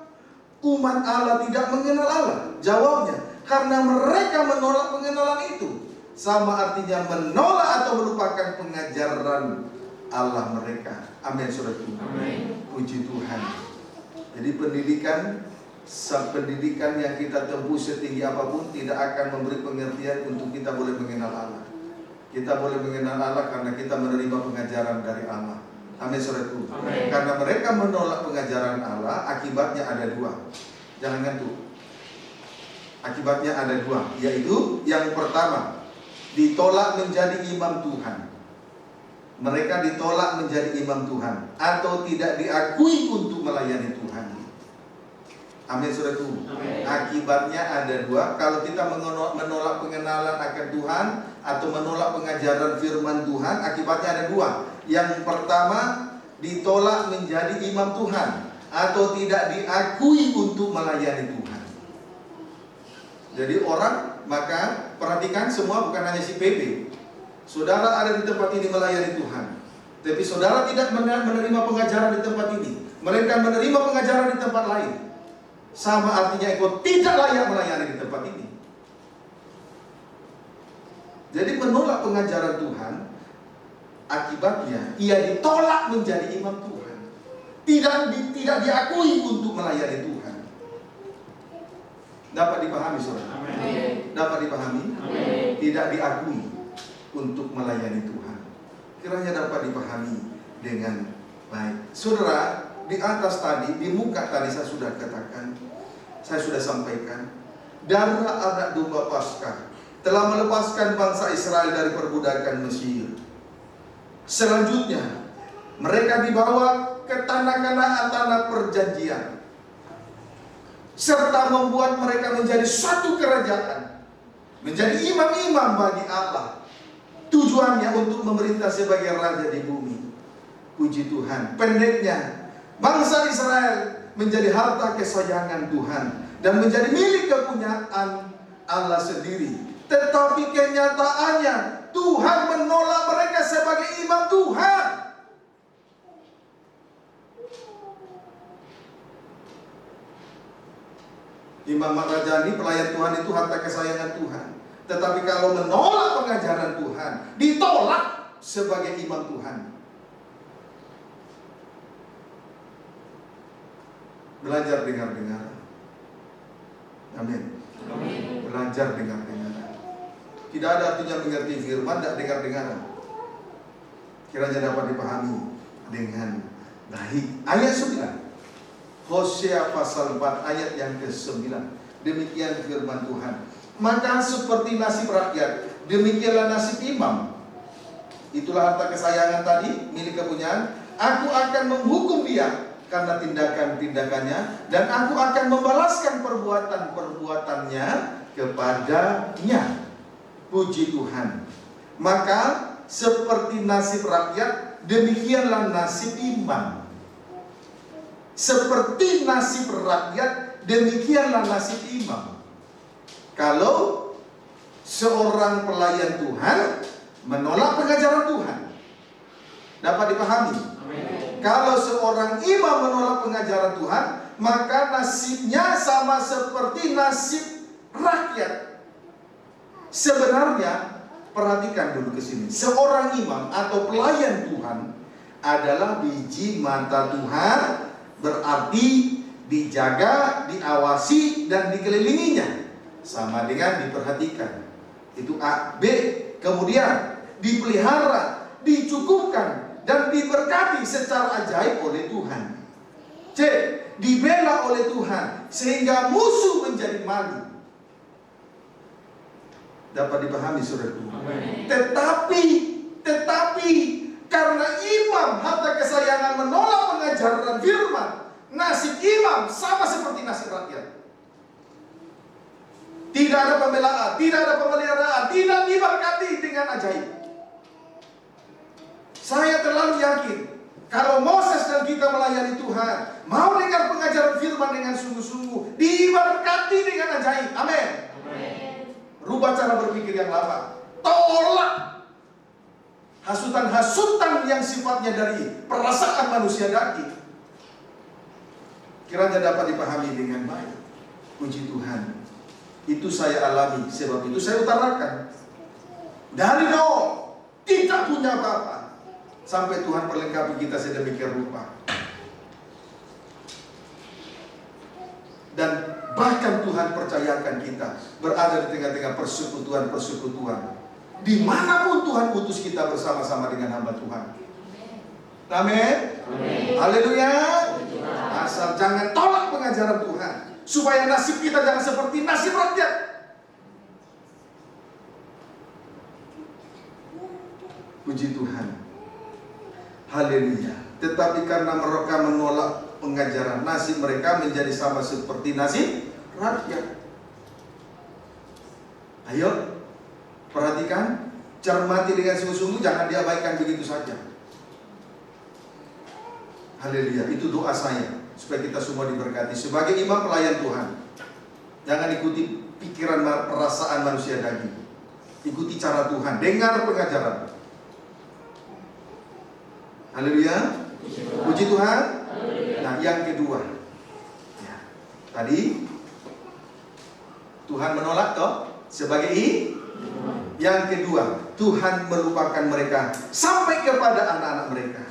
umat Allah tidak mengenal Allah? Jawabnya, karena mereka menolak pengenalan itu. Sama artinya menolak atau melupakan pengajaran Allah mereka. Amin, saudaraku. Puji Tuhan. Jadi pendidikan yang kita tempuh setinggi apapun tidak akan memberi pengertian untuk kita boleh mengenal Allah. Kita boleh mengenal Allah karena kita menerima pengajaran dari Allah. Amin, saudaraku. Karena mereka menolak pengajaran Allah, akibatnya ada dua. Jangan ngantuk. Akibatnya ada dua, yaitu yang pertama, ditolak menjadi imam Tuhan. Mereka ditolak menjadi imam Tuhan atau tidak diakui untuk melayani Tuhan. Amin, saudaraku. Akibatnya ada dua. Kalau kita menolak pengenalan akan Tuhan atau menolak pengajaran firman Tuhan, akibatnya ada dua. Yang pertama, ditolak menjadi imam Tuhan atau tidak diakui untuk melayani Tuhan. Jadi orang, maka perhatikan semua, bukan hanya si PP. Saudara ada di tempat ini melayani Tuhan, tapi saudara tidak menerima pengajaran di tempat ini, melainkan menerima pengajaran di tempat lain. Sama artinya engkau tidak layak melayani di tempat ini. Jadi menolak pengajaran Tuhan, akibatnya ia ditolak menjadi imam Tuhan, tidak diakui untuk melayani Tuhan. Dapat dipahami, saudara? Dapat dipahami? Tidak diakui untuk melayani Tuhan. Kiranya dapat dipahami dengan baik. Saudara, di atas tadi, di muka tadi saya sudah katakan, saya sudah sampaikan, darah anak domba Paskah telah melepaskan bangsa Israel dari perbudakan Mesir. Selanjutnya, mereka dibawa ke tanah Kanaan, tanah perjanjian, serta membuat mereka menjadi suatu kerajaan, menjadi imam-imam bagi Allah. Tujuannya untuk memerintah sebagai raja di bumi. Puji Tuhan. Pendeknya, bangsa Israel menjadi harta kesayangan Tuhan dan menjadi milik kepunyaan Allah sendiri. Tetapi kenyataannya Tuhan menolak mereka sebagai imam Tuhan. Imam Rajani, pelayan Tuhan itu harta kesayangan Tuhan. Tetapi kalau menolak pengajaran Tuhan, ditolak sebagai imam Tuhan. Belajar dengar-dengar. Amin. Belajar dengar-dengar. Tidak ada artinya mengerti firman, tidak dengar-dengar. Kiranya dapat dipahami dengan baik. Ayat 9. Hosea pasal 4 ayat yang ke-9. Demikian firman Tuhan. Maka seperti nasib rakyat, demikianlah nasib imam. Itulah harta kesayangan tadi, milik kepunyaan. Aku akan menghukum dia karena tindakan-tindakannya, dan aku akan membalaskan perbuatan-perbuatannya kepadanya. Puji Tuhan. Maka seperti nasib rakyat, demikianlah nasib imam. Seperti nasib rakyat, demikianlah nasib imam. Kalau seorang pelayan Tuhan menolak pengajaran Tuhan, dapat dipahami. Kalau seorang imam menolak pengajaran Tuhan, maka nasibnya sama seperti nasib rakyat. Sebenarnya, perhatikan dulu ke sini. Seorang imam atau pelayan Tuhan adalah biji mata Tuhan. Berarti dijaga, diawasi, dan dikelilinginya. Sama dengan diperhatikan. Itu A. B. Kemudian dipelihara, dicukupkan, dan diberkati secara ajaib oleh Tuhan. C. Dibela oleh Tuhan sehingga musuh menjadi malu. Dapat dipahami, saudaraku. Tetapi karena imam harta kesayangan menolak pengajaran firman, nasib imam sama seperti nasib rakyat. Tidak ada pembelaan, tidak ada pemeliharaan, tidak diberkati dengan ajaib. Saya terlalu yakin, kalau Moses dan kita melayani Tuhan, mau dengar pengajaran firman dengan sungguh-sungguh, diberkati dengan ajaib. Amin. Rubah cara berpikir yang lama. Tolak hasutan-hasutan yang sifatnya dari perasaan manusia daging. Kiranya dapat dipahami dengan baik. Puji Tuhan. Itu saya alami, sebab itu saya utarakan. Dari nol, tidak punya apa-apa, sampai Tuhan perlengkapi kita sedemikian rupa. Dan bahkan Tuhan percayakan kita berada di tengah-tengah persekutuan-persekutuan. Dimanapun Tuhan utus kita bersama-sama dengan hamba Tuhan. Amin. Haleluya. Asal jangan tolak pengajaran Tuhan, supaya nasib kita jangan seperti nasib rakyat. Puji Tuhan. Haleluya. Tetapi karena mereka menolak pengajaran, nasib mereka menjadi sama seperti nasib rakyat. Ayo, perhatikan, cermati dengan sungguh-sungguh, jangan diabaikan begitu saja. Haleluya. Itu doa saya, supaya kita semua diberkati sebagai imam pelayan Tuhan. Jangan ikuti pikiran perasaan manusia daging. Ikuti cara Tuhan, dengar pengajaran. Haleluya. Puji Tuhan. Nah, yang kedua, ya, tadi Tuhan menolak toh sebagai yang kedua, Tuhan melupakan mereka sampai kepada anak-anak mereka.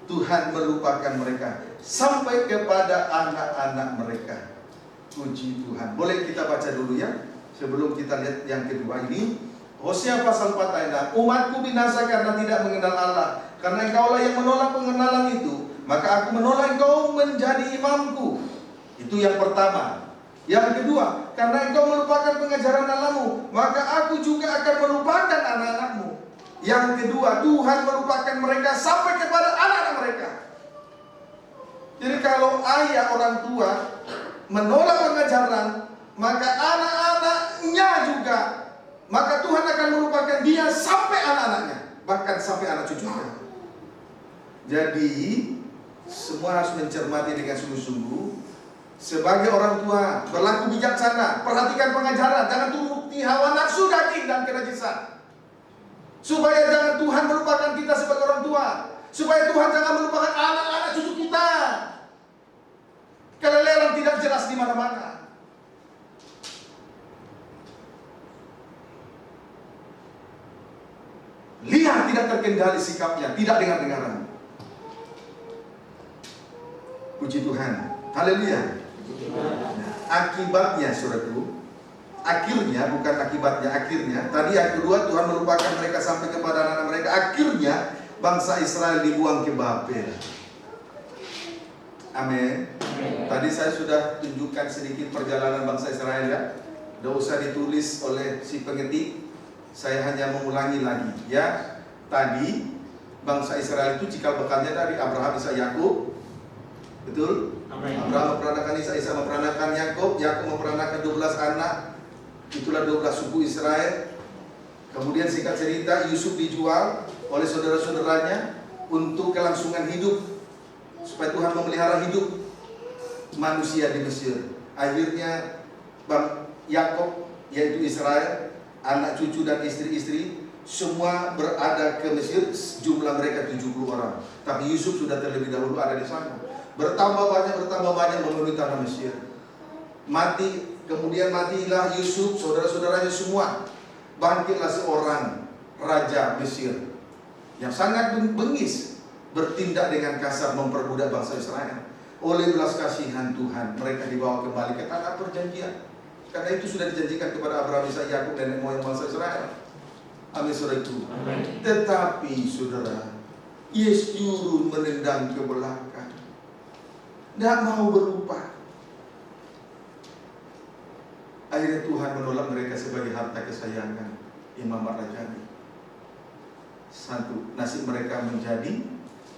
Tuhan melupakan mereka sampai kepada anak-anak mereka. Puji Tuhan. Boleh kita baca dulu ya, sebelum kita lihat yang kedua ini. Hosea pasal 4 ayat 6. Umatku binasa karena tidak mengenal Allah, karena engkaulah yang menolak pengenalan itu, maka aku menolak engkau menjadi imamku. Itu yang pertama. Yang kedua, karena engkau melupakan pengajaran Allahmu, maka aku juga akan melupakan anak-anakmu. Yang kedua, Tuhan melupakan mereka sampai kepada anak-anak mereka. Jadi kalau ayah orang tua menolak pengajaran, maka anak-anaknya juga, maka Tuhan akan melupakan dia sampai anak-anaknya, bahkan sampai anak cucunya. Jadi semua harus mencermati dengan sungguh-sungguh. Sebagai orang tua, berlaku bijaksana, perhatikan pengajaran, jangan turuti hawa nafsu daging dan kenajisan. Supaya jangan Tuhan melupakan kita sebagai orang tua, supaya Tuhan jangan melupakan anak-anak cucu kita. Keleleran tidak jelas di mana-mana. Lihat tidak terkendali sikapnya, tidak dengar-dengaran. Puji Tuhan. Haleluya. Akibatnya, saudaraku, akhirnya, bukan akibatnya, akhirnya. Tadi yang kedua, Tuhan melupakan mereka sampai kepada anak-anak mereka. Akhirnya bangsa Israel dibuang ke Babel. Amin. Tadi saya sudah tunjukkan sedikit perjalanan bangsa Israel ya. Tidak usah ditulis oleh si pengetik, saya hanya mengulangi lagi ya. Tadi bangsa Israel itu cikal bakalnya dari Abraham, Ishak, Yakub. Betul? Amin. Abraham memperanakan Ishak, Ishak memperanakan Yakub, Yakub memperanakan 12 anak. Itulah 12 suku Israel. Kemudian singkat cerita, Yusuf dijual oleh saudara-saudaranya untuk kelangsungan hidup, supaya Tuhan memelihara hidup manusia di Mesir. Akhirnya Yakub, yaitu Israel, anak cucu dan istri-istri, semua berada ke Mesir. Jumlah mereka 70 orang. Tapi Yusuf sudah terlebih dahulu ada di sana. Bertambah banyak memenuhi tanah Mesir. Kemudian matilah Yusuf, saudara-saudaranya semua. Bangkitlah seorang raja Mesir yang sangat bengis, bertindak dengan kasar, memperbudak bangsa Israel. Oleh belas kasihan Tuhan, mereka dibawa kembali ke tanah perjanjian. Karena itu sudah dijanjikan kepada Abraham, Ishak, Yakub, nenek moyang bangsa Israel. Amin, saudara itu. Amin. Tetapi saudara, Yesus menendang ke belakang, tidak mau berubah. Akhirnya Tuhan menolak mereka sebagai harta kesayangan Imam Rajani. Satu, nasib mereka menjadi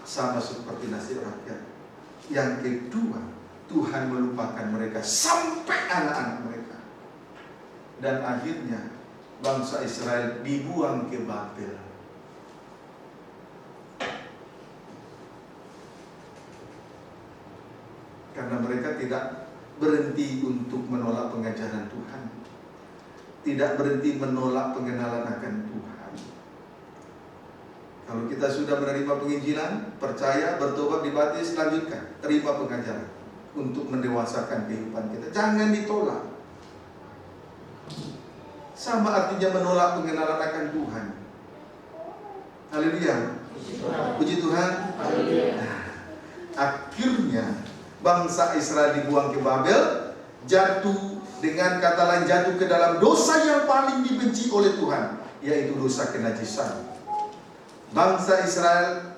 sama seperti nasib rakyat. Yang kedua, Tuhan melupakan mereka sampai anak-anak mereka. Dan akhirnya bangsa Israel dibuang ke Babel. Karena mereka tidak berhenti untuk menolak pengajaran Tuhan. tidak berhenti menolak pengenalan akan Tuhan. Kalau kita sudah menerima penginjilan, percaya, bertobat, dibaptis, lanjutkan, terima pengajaran untuk mendewasakan kehidupan kita. Jangan ditolak. Sama artinya menolak pengenalan akan Tuhan. Haleluya. Puji Tuhan. Nah, akhirnya bangsa Israel dibuang ke Babel, jatuh, dengan kata lain jatuh ke dalam dosa yang paling dibenci oleh Tuhan, yaitu dosa kenajisan.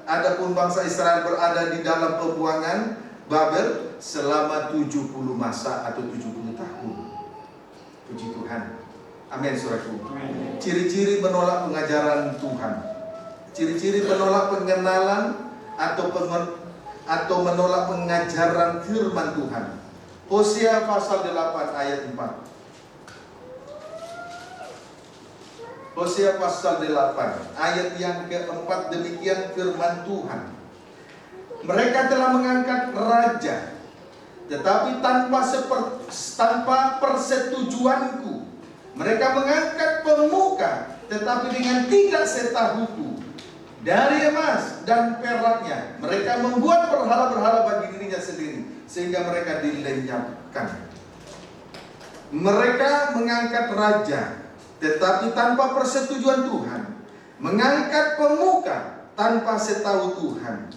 Adapun bangsa Israel berada di dalam pembuangan Babel selama 70 masa atau 70 tahun. Puji Tuhan. Amin, saudaraku. Ciri-ciri menolak pengajaran Tuhan. Ciri-ciri menolak pengenalan atau menolak pengajaran firman Tuhan. Hosea pasal 8 ayat 4. Hosea pasal 8 ayat yang keempat, demikian firman Tuhan. Mereka telah mengangkat raja, tetapi tanpa persetujuanku. Mereka mengangkat pemuka, tetapi dengan tidak setahuku. Dari emas dan peraknya mereka membuat berhala-berhala bagi dirinya sendiri, sehingga mereka dilenyapkan. Mereka mengangkat raja, tetapi tanpa persetujuan Tuhan. Mengangkat pemuka tanpa setahu Tuhan.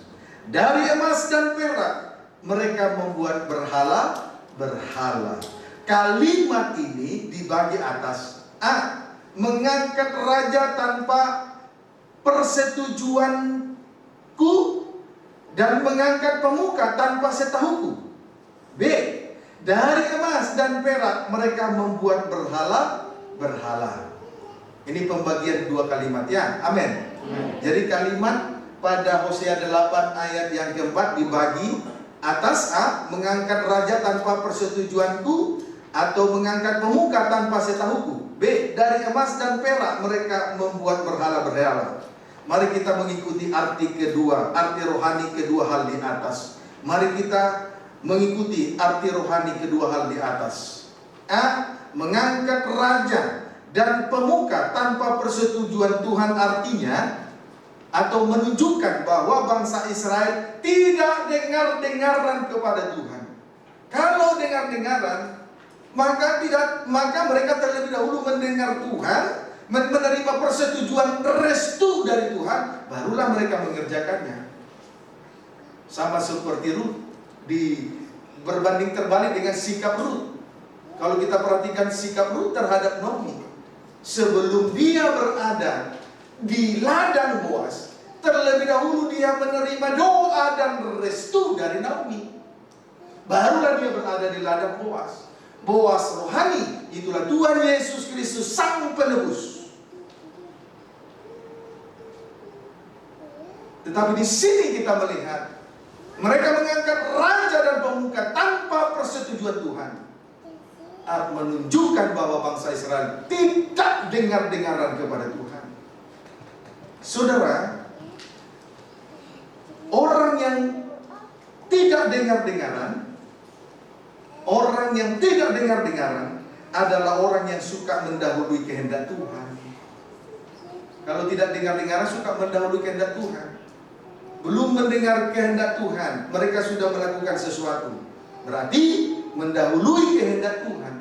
Dari emas dan perak mereka membuat berhala-berhala. Kalimat ini dibagi atas A. Mengangkat raja tanpa persetujuanku dan mengangkat pemuka tanpa setahuku. B. Dari emas dan perak mereka membuat berhala-berhala. Ini pembagian dua kalimat ya. Amin. Jadi kalimat pada Hosea 8 ayat yang keempat dibagi atas A. Mengangkat raja tanpa persetujuanku atau mengangkat pemuka tanpa setahuku. B. Dari emas dan perak mereka membuat berhala-berhala. Mari kita mengikuti arti rohani kedua hal di atas. Mari kita mengikuti arti rohani kedua hal di atas. A. Mengangkat raja dan pemuka tanpa persetujuan Tuhan, artinya atau menunjukkan bahwa bangsa Israel tidak dengar-dengaran kepada Tuhan. Kalau dengar-dengaran, maka mereka terlebih dahulu mendengar Tuhan, menerima persetujuan restu dari Tuhan, barulah mereka mengerjakannya. Sama seperti Rut, berbanding terbalik dengan sikap Rut. Kalau kita perhatikan sikap Rut terhadap Naomi, sebelum dia berada di ladang Boaz, terlebih dahulu dia menerima doa dan restu dari Naomi, barulah dia berada di ladang Boaz. Boaz rohani, itulah Tuhan Yesus Kristus Sang Penebus. Tetapi di sini kita melihat mereka mengangkat raja dan pemuka tanpa persetujuan Tuhan, menunjukkan bahwa bangsa Israel tidak dengar-dengaran kepada Tuhan. Saudara, orang yang tidak dengar-dengaran adalah orang yang suka mendahului kehendak Tuhan. Kalau tidak dengar-dengaran, suka mendahului kehendak Tuhan. Belum mendengar kehendak Tuhan, mereka sudah melakukan sesuatu, berarti mendahului kehendak Tuhan.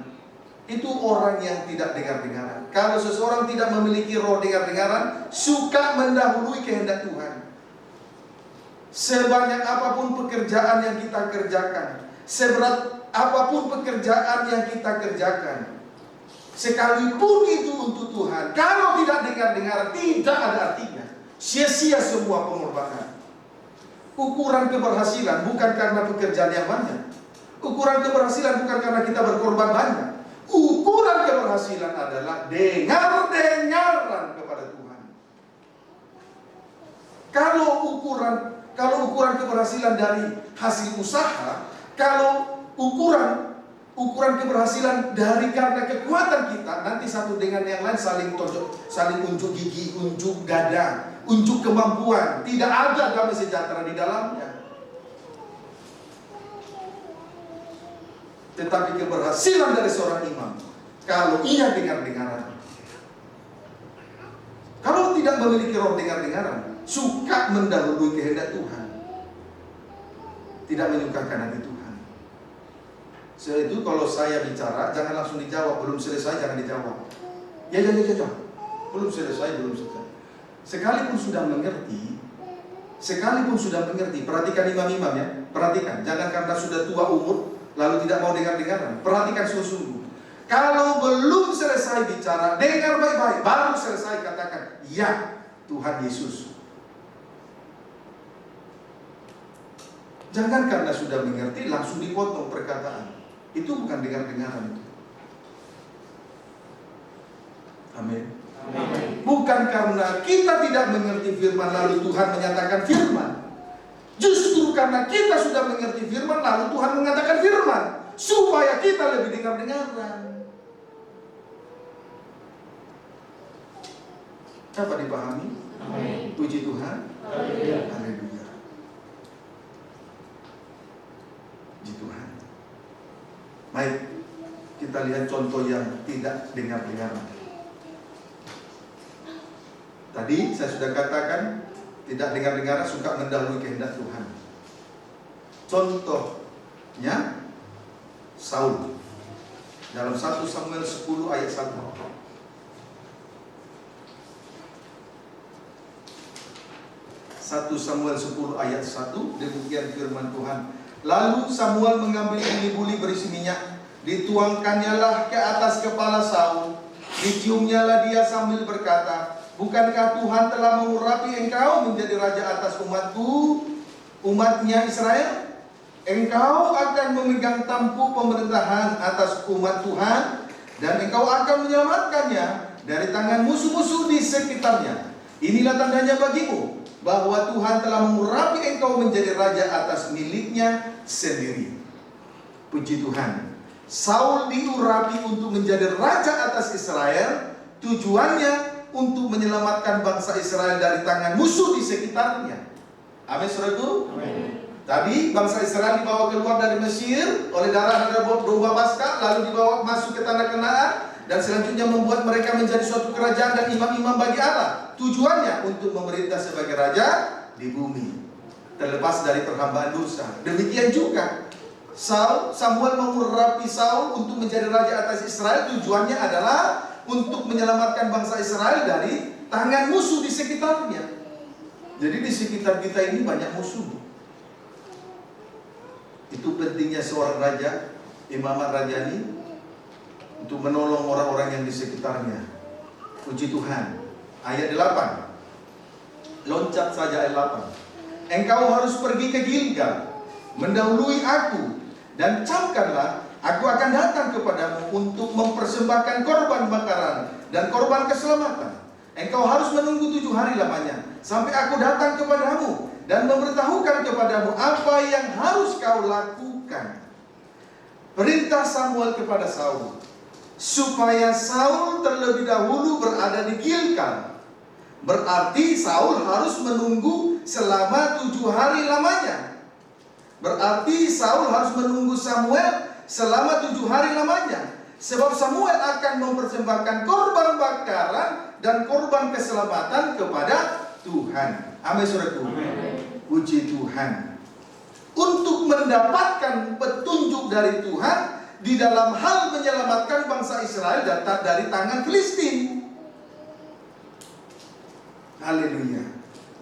Itu orang yang tidak dengar-dengaran. Kalau seseorang tidak memiliki roh dengar-dengaran, suka mendahului kehendak Tuhan. Sebanyak apapun pekerjaan yang kita kerjakan, seberat apapun pekerjaan yang kita kerjakan, sekalipun itu untuk Tuhan, kalau tidak dengar-dengaran, tidak ada artinya. Sia-sia semua pengorbanan. Ukuran keberhasilan bukan karena pekerjaan yang banyak. Ukuran keberhasilan bukan karena kita berkorban banyak. Ukuran keberhasilan adalah dengar-dengaran kepada Tuhan. Kalau ukuran keberhasilan dari hasil usaha, kalau ukuran keberhasilan dari karena kekuatan kita, nanti satu dengan yang lain saling unjuk gigi, unjuk dada, unjuk kemampuan, tidak ada damai sejahtera di dalamnya. Tetapi keberhasilan dari seorang imam, kalau ia dengar-dengaran, memiliki roh dengar-dengaran, suka mendahului kehendak Tuhan, tidak menyukakan hati Tuhan. Setelah itu kalau saya bicara, jangan langsung dijawab. Belum selesai, jangan dijawab. Ya, jangan dijawab. Belum selesai. Sekalipun sudah mengerti, perhatikan imam-imam ya, perhatikan. Jangan karena sudah tua umur, lalu tidak mau dengar-dengaran. Perhatikan sungguh-sungguh. Kalau belum selesai bicara, dengar baik-baik. Baru selesai katakan, ya Tuhan Yesus. Jangan karena sudah mengerti langsung dipotong perkataan. Itu bukan dengar-dengaran itu. Amin. Bukan karena kita tidak mengerti firman lalu Tuhan menyatakan firman. Justru karena kita sudah mengerti firman lalu Tuhan mengatakan firman, supaya kita lebih dengar-dengaran. Dapat dipahami? Amin. Puji Tuhan. Haleluya. Puji Tuhan. Baik, kita lihat contoh yang tidak dengar-dengaran. Tadi saya sudah katakan, tidak dengar-dengaran suka mendahului kehendak Tuhan. Contohnya Saul dalam 1 Samuel 10 ayat 1. 1 Samuel 10 ayat 1, demikian firman Tuhan. Lalu Samuel mengambil buli-buli berisi minyak, dituangkannyalah ke atas kepala Saul, diciumnyalah dia sambil berkata, bukankah Tuhan telah mengurapi engkau menjadi raja atas umatnya Israel? Engkau akan memegang tampuk pemerintahan atas umat Tuhan, dan engkau akan menyelamatkannya dari tangan musuh-musuh di sekitarnya. Inilah tandanya bagimu bahwa Tuhan telah mengurapi engkau menjadi raja atas miliknya sendiri. Puji Tuhan. Saul diurapi untuk menjadi raja atas Israel. Tujuannya untuk menyelamatkan bangsa Israel dari tangan musuh di sekitarnya. Amin, saudaraku. Amin. Tadi bangsa Israel dibawa keluar dari Mesir oleh darah domba Paskah, lalu dibawa masuk ke tanah Kanaan, dan selanjutnya membuat mereka menjadi suatu kerajaan dan imam-imam bagi Allah. Tujuannya untuk memerintah sebagai raja di bumi, terlepas dari perhambaan dosa. Demikian juga Samuel mengurapi Saul untuk menjadi raja atas Israel. Tujuannya adalah untuk menyelamatkan bangsa Israel dari tangan musuh di sekitarnya. Jadi di sekitar kita ini banyak musuh. Itu pentingnya seorang raja, imamat rajani, untuk menolong orang-orang yang di sekitarnya. Puji Tuhan. Ayat 8. Loncat saja ayat 8. Engkau harus pergi ke Gilgal, mendahului aku, dan camkanlah, aku akan datang kepadamu untuk mempersembahkan korban bakaran dan korban keselamatan. Engkau harus menunggu 7 hari lamanya, sampai aku datang kepadamu dan memberitahukan kepadamu apa yang harus kau lakukan. Perintah Samuel kepada Saul, supaya Saul terlebih dahulu berada di Gilgal. Berarti Saul harus menunggu selama 7 hari lamanya. Berarti Saul harus menunggu Samuel selama 7 hari lamanya. Sebab Samuel akan mempersembahkan korban bakaran dan korban keselamatan kepada Tuhan. Amin, saudaraku. Puji Tuhan. Untuk mendapatkan petunjuk dari Tuhan di dalam hal menyelamatkan bangsa Israel dari tangan Filistin. Haleluya.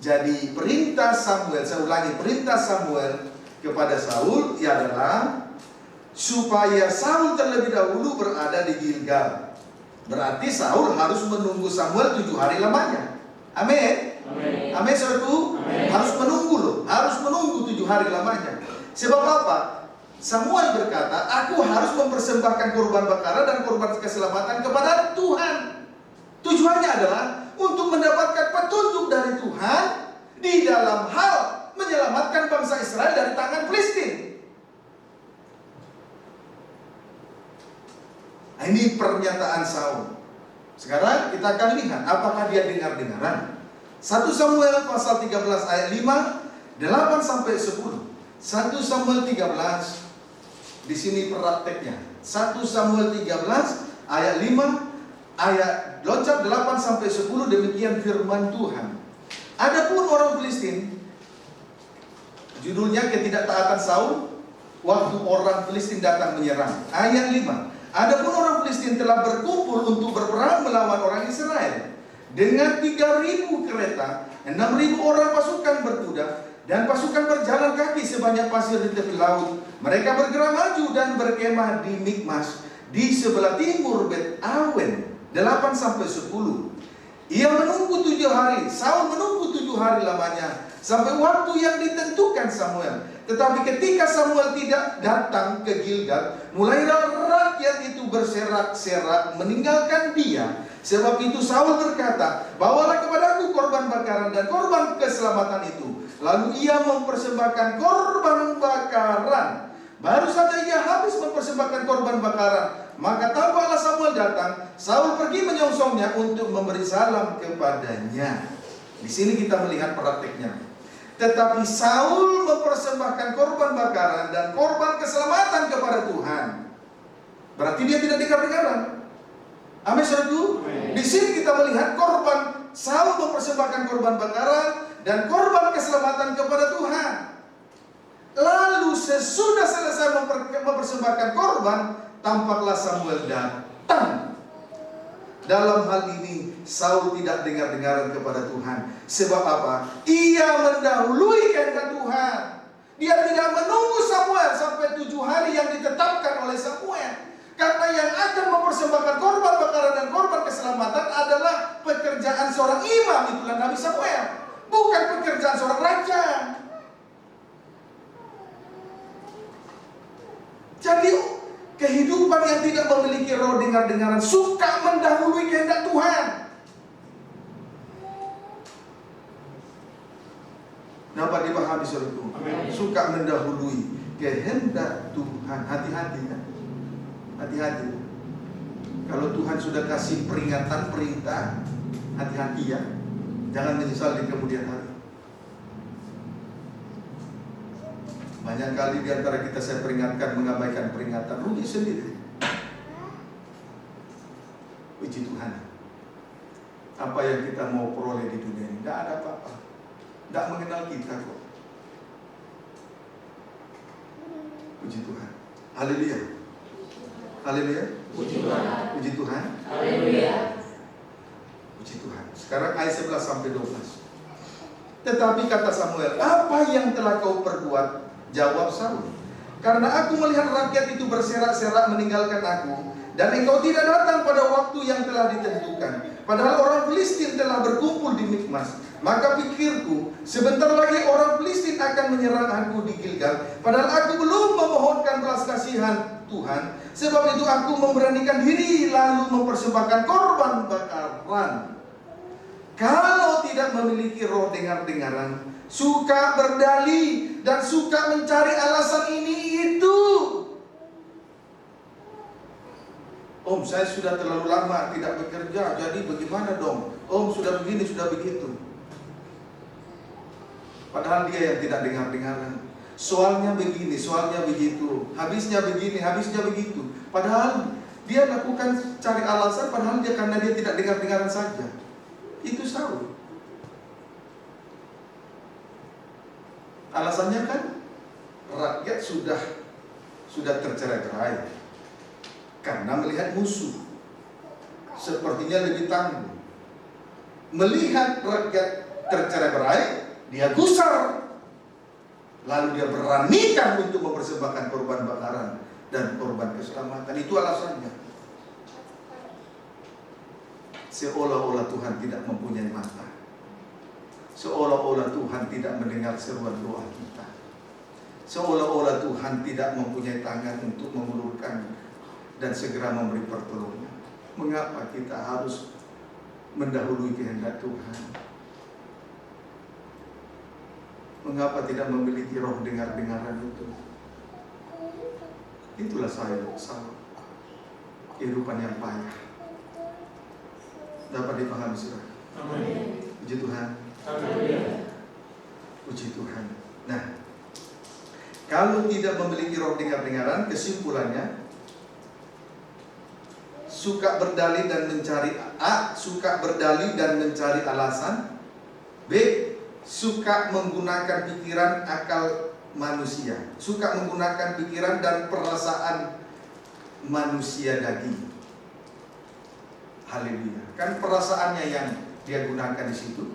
Jadi perintah Samuel, saya ulangi, perintah Samuel kepada Saul adalah supaya Saul terlebih dahulu berada di Gilgal. Berarti Saul harus menunggu Samuel 7 hari lamanya. Amin. Amin. Amin, saudaraku. Harus menunggu loh, harus menunggu 7 hari lamanya. Sebab apa? Samuel berkata, aku harus mempersembahkan korban bakaran dan korban keselamatan kepada Tuhan. Tujuannya adalah untuk mendapatkan petunjuk dari Tuhan di dalam hal menyelamatkan bangsa Israel dari tangan Filistin. Nah, ini pernyataan Saul. Sekarang kita akan lihat apakah dia dengar-dengaran. 1 Samuel pasal 13 ayat 5, 8 sampai 10. 1 Samuel 13, di sini prakteknya. 1 Samuel 13 ayat 5, ayat loncat 8-10, demikian firman Tuhan. Adapun orang Filistin, judulnya ketidaktaatan Saul waktu orang Filistin datang menyerang. Ayat 5. Adapun orang Filistin telah berkumpul untuk berperang melawan orang Israel dengan 3.000 kereta, 6.000 orang pasukan berkuda, dan pasukan berjalan kaki sebanyak pasir di tepi laut. Mereka bergerak maju dan berkemah di Mikmas di sebelah timur Bet Awen. 8-10. Ia menunggu 7 hari. Saul menunggu 7 hari lamanya, sampai waktu yang ditentukan Samuel. Tetapi ketika Samuel tidak datang ke Gilgal, mulailah rakyat itu berserak-serak meninggalkan dia. Sebab itu Saul berkata, bawalah kepadaku korban bakaran dan korban keselamatan itu. Lalu ia mempersembahkan korban bakaran. Baru saja ia habis mempersembahkan korban bakaran, maka tampaklah Samuel datang. Saul pergi menyongsongnya untuk memberi salam kepadanya. Di sini kita melihat prakteknya. Tetapi Saul mempersembahkan korban bakaran dan korban keselamatan kepada Tuhan. Berarti dia tidak dengar-dengaran. Amin, saudaraku. Di sini kita melihat korban Saul mempersembahkan korban bakaran dan korban keselamatan kepada Tuhan. Lalu sesudah selesai mempersembahkan korban, tampaklah Samuel datang. Dalam hal ini Saul tidak dengar-dengaran kepada Tuhan. Sebab apa? Ia mendahului kehendak Tuhan. Dia tidak menunggu Samuel sampai 7 hari yang ditetapkan oleh Samuel. Karena yang akan mempersembahkan korban bakaran dan korban keselamatan adalah pekerjaan seorang imam, itulah Nabi Samuel, bukan pekerjaan seorang raja. Jadi kehidupan yang tidak memiliki roh dengar-dengaran suka mendahului kehendak Tuhan. Dapat dipahami saudaraku? Suka mendahului kehendak Tuhan. Hati-hati kan? Hati-hati. Kalau Tuhan sudah kasih peringatan, perintah, hati-hati ya. Jangan menyesal di kemudian hari. Banyak kali di antara kita saya peringatkan, mengabaikan peringatan, rugi sendiri. Puji Tuhan. Apa yang kita mau peroleh di dunia ini, tidak ada apa-apa. Tidak mengenal kita kok. Puji Tuhan. Haleluya. Haleluya. Puji Tuhan. Puji Tuhan. Haleluya. Puji Tuhan. Sekarang ayat 11-12. Tetapi kata Samuel, apa yang telah kau perbuat? Jawab Saul, karena aku melihat rakyat itu berserak-serak meninggalkan aku, dan engkau tidak datang pada waktu yang telah ditentukan. Padahal orang Filistin telah berkumpul di Mikmas. Maka pikirku, sebentar lagi orang Filistin akan menyerang aku di Gilgal. Padahal aku belum memohonkan belas kasihan Tuhan. Sebab itu aku memberanikan diri lalu mempersembahkan korban bakaran. Kalau tidak memiliki roh dengar-dengaran, suka berdalih dan suka mencari alasan ini itu. Om, saya sudah terlalu lama tidak bekerja, jadi bagaimana dong? Om, sudah begini, sudah begitu. Padahal dia yang tidak dengar-dengaran. Soalnya begini, soalnya begitu, habisnya begini, habisnya begitu. Padahal dia lakukan cari alasan, padahal dia karena dia tidak dengar-dengaran saja. Itu Saul. Alasannya kan rakyat sudah tercerai-berai karena melihat musuh. Sepertinya lebih tangguh. Melihat rakyat tercerai-berai, dia gusar. Lalu dia beranikan untuk mempersembahkan korban bakaran dan korban keselamatan. Itu alasannya. Seolah-olah Tuhan tidak mempunyai mata. Seolah-olah Tuhan tidak mendengar seruan doa kita. Seolah-olah Tuhan tidak mempunyai tangan untuk mengulurkan dan segera memberi pertolongan. Mengapa kita harus mendahului kehendak Tuhan? Mengapa tidak memiliki roh dengar-dengaran itu? Itulah saya, kehidupan yang payah. Dapat dipahami saudara? Amin. Puji Tuhan. Amin. Puji Tuhan. Nah, kalau tidak memiliki roh dengar-dengaran, kesimpulannya suka berdalih dan mencari suka berdalih dan mencari alasan. B, suka menggunakan pikiran akal manusia, suka menggunakan pikiran dan perasaan manusia daging. Haleluya. Kan perasaannya yang dia gunakan di situ.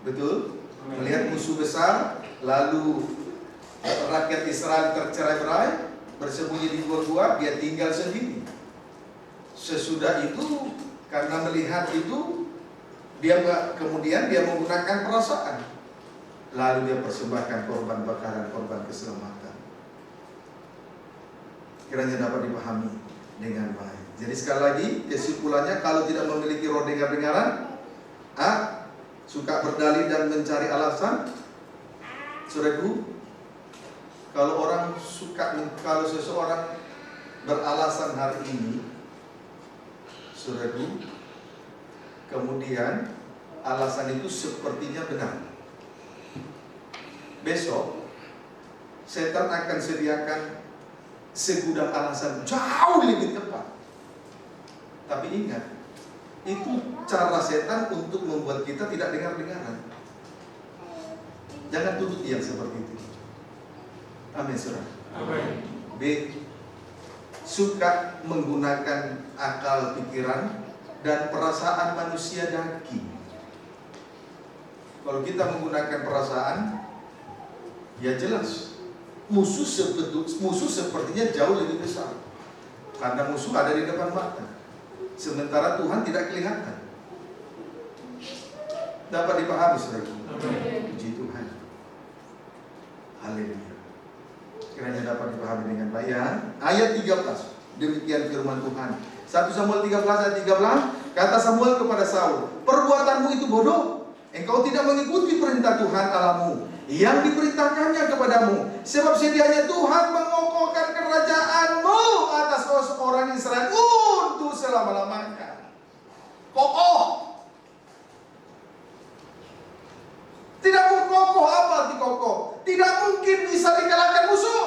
Betul? Melihat musuh besar, lalu rakyat Israel tercerai-berai, bersembunyi di gua-gua, dia tinggal sendiri. Sesudah itu, karena melihat itu, kemudian dia menggunakan perasaan. Lalu dia persembahkan korban bakaran, korban keselamatan. Kiranya dapat dipahami dengan baik. Jadi sekali lagi, kesimpulannya, kalau tidak memiliki roh dengar-dengaran, A, suka berdalih dan mencari alasan. Saudaraku, kalau seseorang beralasan hari ini, saudaraku, kemudian alasan itu sepertinya benar, besok setan akan sediakan segudang alasan jauh lebih tepat. Tapi ingat, itu cara setan untuk membuat kita tidak dengar-dengaran. Jangan tutup yang seperti itu. Amin, saudara. Amin. B, suka menggunakan akal pikiran dan perasaan manusia daging. Kalau kita menggunakan perasaan, ya jelas musuh sepertinya jauh lebih besar, karena musuh ada di depan mata, sementara Tuhan tidak kelihatan. Dapat dipahami, saudara? Puji Tuhan. Haleluya. Kiranya dapat dipahami dengan baik ya. Ayat 13, demikian firman Tuhan. 1 Samuel 13 ayat 13, kata Samuel kepada Saul, perbuatanmu itu bodoh. Engkau tidak mengikuti perintah Tuhan Allahmu yang diperintahkannya kepadamu. Sebab sedianya Tuhan mengokohkan kerajaanmu atas orang Israel untuk selama-lamanya. Kokoh. Tidak kokoh, apa arti kokoh? Tidak mungkin bisa dikalahkan musuh.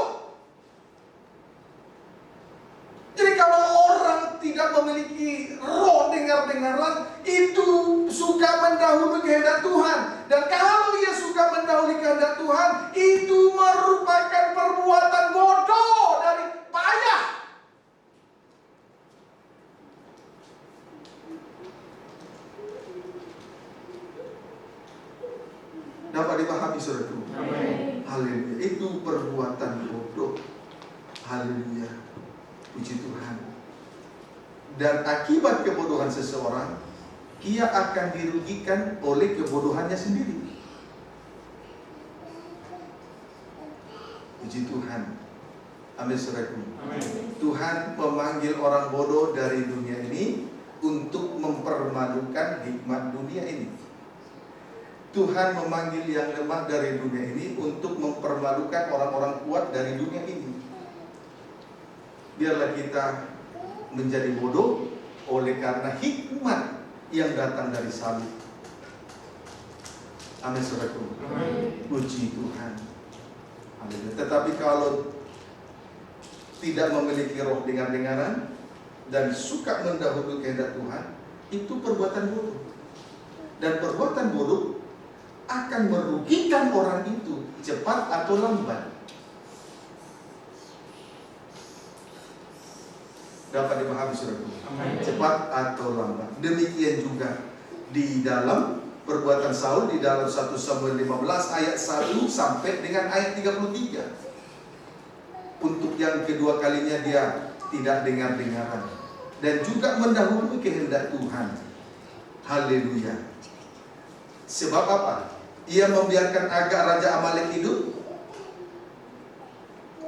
Jadi kalau orang tidak memiliki roh dengar-dengaran, itu suka mendahului kehendak Tuhan. Dan kalau ia suka mendahului kehendak Tuhan, itu merupakan perbuatan bodoh dari payah. Dapat dipahami, saudaraku? Haleluya. Itu perbuatan bodoh. Haleluya. Puji Tuhan. Dan akibat kebodohan seseorang, ia akan dirugikan oleh kebodohannya sendiri. Puji Tuhan. Amin, saudaraku. Tuhan memanggil orang bodoh dari dunia ini untuk mempermalukan hikmat dunia ini. Tuhan memanggil yang lemah dari dunia ini untuk mempermalukan orang-orang kuat dari dunia ini. Biarlah kita menjadi bodoh oleh karena hikmat yang datang dari salib. Amin, saudaraku. Puji Tuhan. Amin. Tetapi kalau tidak memiliki roh dengar-dengaran dan suka mendahului kehendak Tuhan, itu perbuatan bodoh. Dan perbuatan bodoh akan merugikan orang itu cepat atau lambat. Dapat dipahami, saudaraku? Cepat atau lambat. Demikian juga di dalam perbuatan Saul di dalam 1 Samuel 15 ayat 1 sampai dengan ayat 33. Untuk yang kedua kalinya dia tidak dengar-dengaran dan juga mendahului kehendak Tuhan. Haleluya. Sebab apa? Ia membiarkan Agag raja Amalek hidup,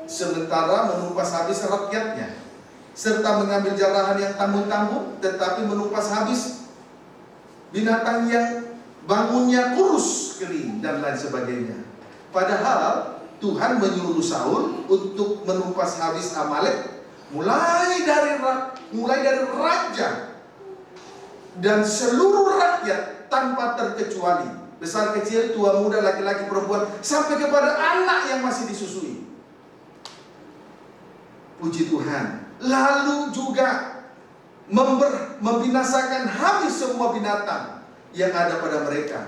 sementara menumpas habis rakyatnya, serta mengambil jarahan yang tangguh-tangguh, tetapi menumpas habis binatang yang bangunnya kurus, kering, dan lain sebagainya. Padahal Tuhan menyuruh Saul untuk menumpas habis Amalek, mulai dari raja dan seluruh rakyat tanpa terkecuali, besar kecil, tua muda, laki-laki, perempuan, sampai kepada anak yang masih disusui. Puji Tuhan. Lalu juga membinasakan habis semua binatang yang ada pada mereka.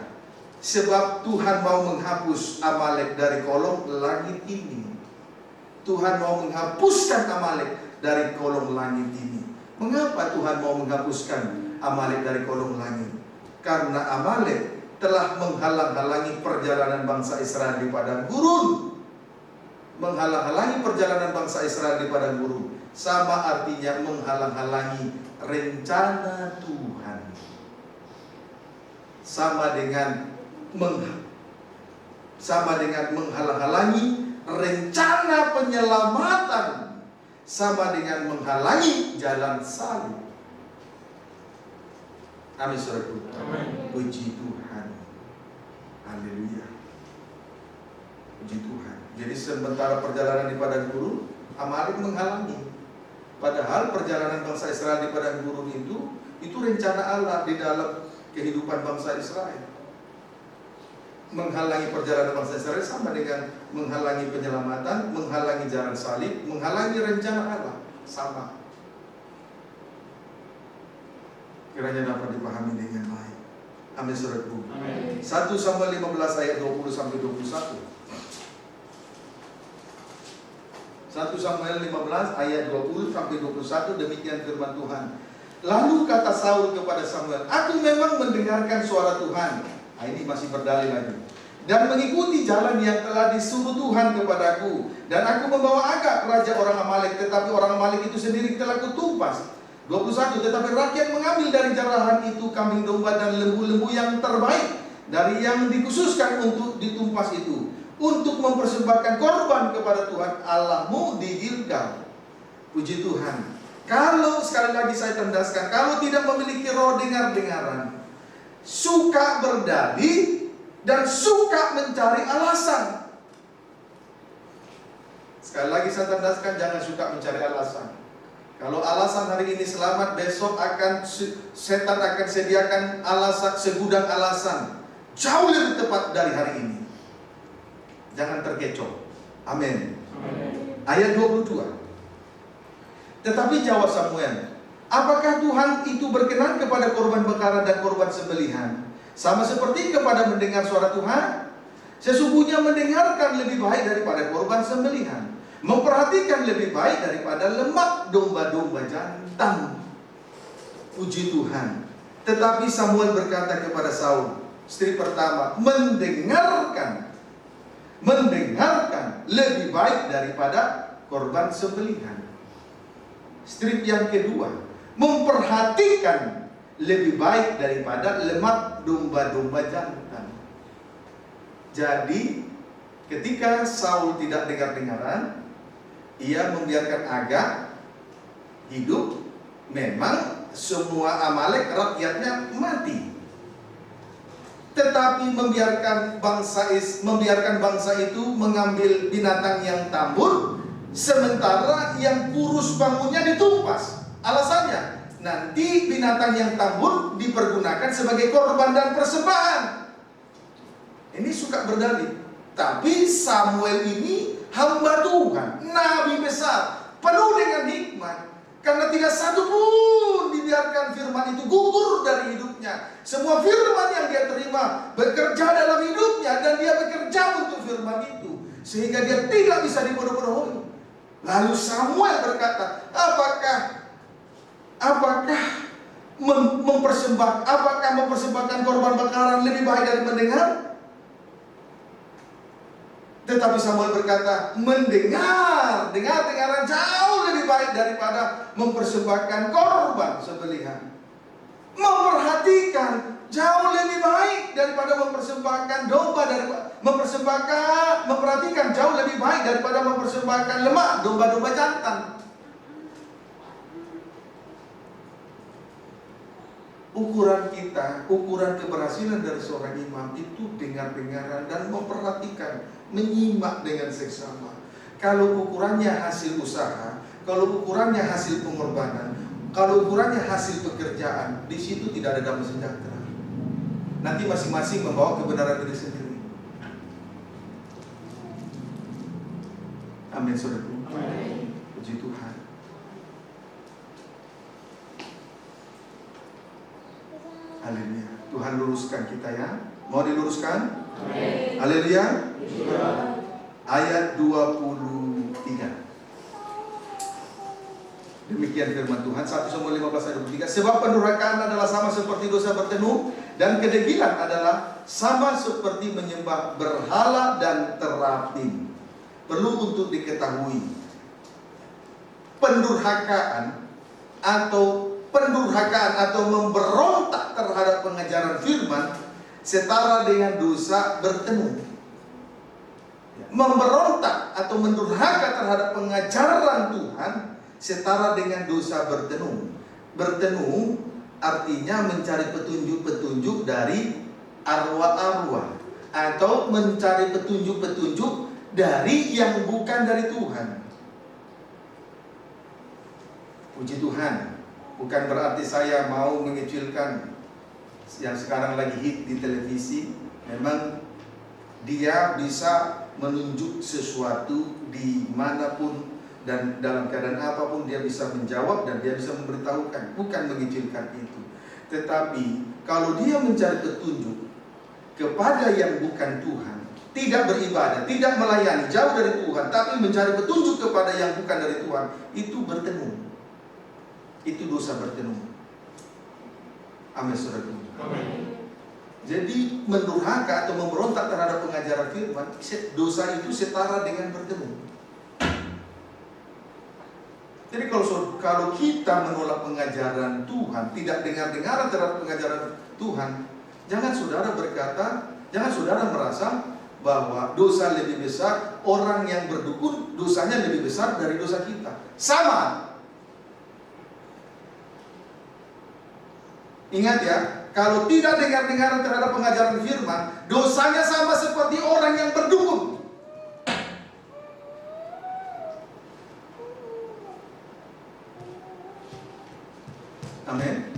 Sebab Tuhan mau menghapus Amalek dari kolong langit ini. Tuhan mau menghapuskan Amalek dari kolong langit ini. Mengapa Tuhan mau menghapuskan Amalek dari kolong langit? Karena Amalek telah menghalang-halangi perjalanan bangsa Israel di padang gurun. Menghalang-halangi perjalanan bangsa Israel di padang gurun. Sama artinya menghalang-halangi rencana Tuhan. Sama dengan menghalang-halangi rencana penyelamatan. Sama dengan menghalangi jalan salib. Amin, saudaraku. Puji Tuhan. Haleluya. Puji Tuhan. Jadi sementara perjalanan di padang gurun, Amalek menghalangi. Padahal perjalanan bangsa Israel di padang gurun itu rencana Allah di dalam kehidupan bangsa Israel. Menghalangi perjalanan bangsa Israel sama dengan menghalangi penyelamatan, menghalangi jalan salib, menghalangi rencana Allah. Sama. Kiranya dapat dipahami dengan baik. Amin, saudaraku. 1 Samuel 15 ayat 20 sampai 21. 1 Samuel 15 ayat 20 sampai 21, demikian firman Tuhan. Lalu kata Saul kepada Samuel, aku memang mendengarkan suara Tuhan. Nah, ini masih berdalil lagi. Dan mengikuti jalan yang telah disuruh Tuhan kepadaku. Dan aku membawa Agag raja orang Amalek, tetapi orang Amalek itu sendiri telah kutumpas. 21, tetapi rakyat mengambil dari jarahan itu kambing domba dan lembu-lembu yang terbaik dari yang dikhususkan untuk ditumpas itu, untuk mempersembahkan korban kepada Tuhan Allahmu di Gilgal. Puji Tuhan. Kalau sekali lagi saya tandaskan, kalau tidak memiliki roh dengar-dengaran, suka berdalih dan suka mencari alasan. Sekali lagi saya tandaskan, jangan suka mencari alasan. Kalau alasan hari ini selamat, besok setan akan sediakan alasan, segudang alasan jauh lebih tepat dari hari ini. Jangan terkecoh. Amin. Ayat 22. Tetapi jawab Samuel, apakah Tuhan itu berkenan kepada korban bakaran dan korban sembelihan, sama seperti kepada mendengar suara Tuhan? Sesungguhnya mendengarkan lebih baik daripada korban sembelihan, memperhatikan lebih baik daripada lemak domba-domba jantan. Puji Tuhan. Tetapi Samuel berkata kepada Saul, istri pertama, mendengarkan lebih baik daripada korban sembelihan. Strip yang kedua, memperhatikan lebih baik daripada lemak domba-domba jantan. Jadi ketika Saul tidak dengar-dengaran, ia membiarkan Agag hidup. Memang semua Amalek rakyatnya mati, tetapi membiarkan bangsa itu mengambil binatang yang tambun, sementara yang kurus bangunnya ditumpas. Alasannya, nanti binatang yang tambun dipergunakan sebagai korban dan persembahan. Ini suka berdalih. Tapi Samuel ini hamba Tuhan, nabi besar, penuh dengan hikmat. Karena tidak satu pun dibiarkan firman itu gugur dari hidupnya. Semua firman yang dia terima bekerja dalam hidupnya, dan dia bekerja untuk firman itu, sehingga dia tidak bisa dibodoh-bodohi. Lalu Samuel berkata, apakah mempersembahkan korban bakaran lebih baik dari mendengar? Tetapi Samuel berkata, dengaran jauh lebih baik daripada mempersembahkan korban sembelihan. Memperhatikan jauh lebih baik daripada mempersembahkan domba, memperhatikan jauh lebih baik daripada mempersembahkan lemak domba-domba jantan. Ukuran kita, ukuran keberhasilan dari seorang imam itu dengar-dengaran dan memperhatikan, menyimak dengan seksama. Kalau ukurannya hasil usaha, kalau ukurannya hasil pengorbanan, kalau ukurannya hasil pekerjaan, di situ tidak ada damai sejahtera. Nanti masing-masing membawa kebenaran diri sendiri. Amin, saudaraku. Puji Tuhan. Haleluya. Tuhan luruskan kita ya. Mau diluruskan? Amin. Haleluya. Puji Tuhan. Ayat 23. Demikian firman Tuhan 1 Samuel 15 ayat 23. Sebab pendurhakaan adalah sama seperti dosa bertenung, dan kedegilan adalah sama seperti menyembah berhala dan terapim. Perlu untuk diketahui, pendurhakaan atau memberontak terhadap pengajaran firman setara dengan dosa bertenung. Memberontak atau mendurhaka terhadap pengajaran Tuhan setara dengan dosa bertenung. Bertenung artinya mencari petunjuk-petunjuk dari arwah-arwah, atau mencari petunjuk-petunjuk dari yang bukan dari Tuhan. Puji Tuhan. Bukan berarti saya mau mengecilkan yang sekarang lagi hit di televisi. Memang dia bisa menunjuk sesuatu dimanapun dan dalam keadaan apapun dia bisa menjawab dan dia bisa memberitahukan. Bukan mengecilkan itu. Tetapi kalau dia mencari petunjuk kepada yang bukan Tuhan, tidak beribadah, tidak melayani, jauh dari Tuhan, tapi mencari petunjuk kepada yang bukan dari Tuhan, itu bertenung. Itu dosa bertenung. Amin, saudaraku. Amin. Jadi mendurhaka atau memberontak terhadap pengajaran firman, dosa itu setara dengan bertenung. Jadi kalau kita menolak pengajaran Tuhan, tidak dengar-dengaran terhadap pengajaran Tuhan, jangan saudara berkata, jangan saudara merasa bahwa dosa lebih besar, orang yang berdukun dosanya lebih besar dari dosa kita. Sama. Ingat ya, kalau tidak dengar-dengaran terhadap pengajaran firman, dosanya sama seperti orang yang berdukun. Amin.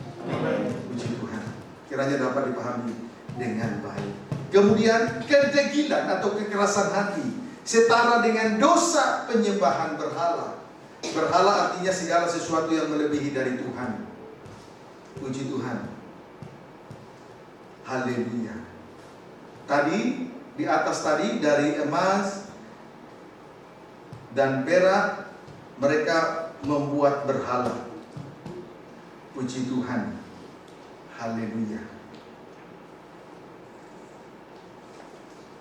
Puji Tuhan. Kiranya dapat dipahami dengan baik. Kemudian kedegilan atau kekerasan hati setara dengan dosa penyembahan berhala. Berhala artinya segala sesuatu yang melebihi dari Tuhan. Puji Tuhan. Haleluya. Tadi di atas tadi dari emas dan perak mereka membuat berhala. Puji Tuhan. Haleluya.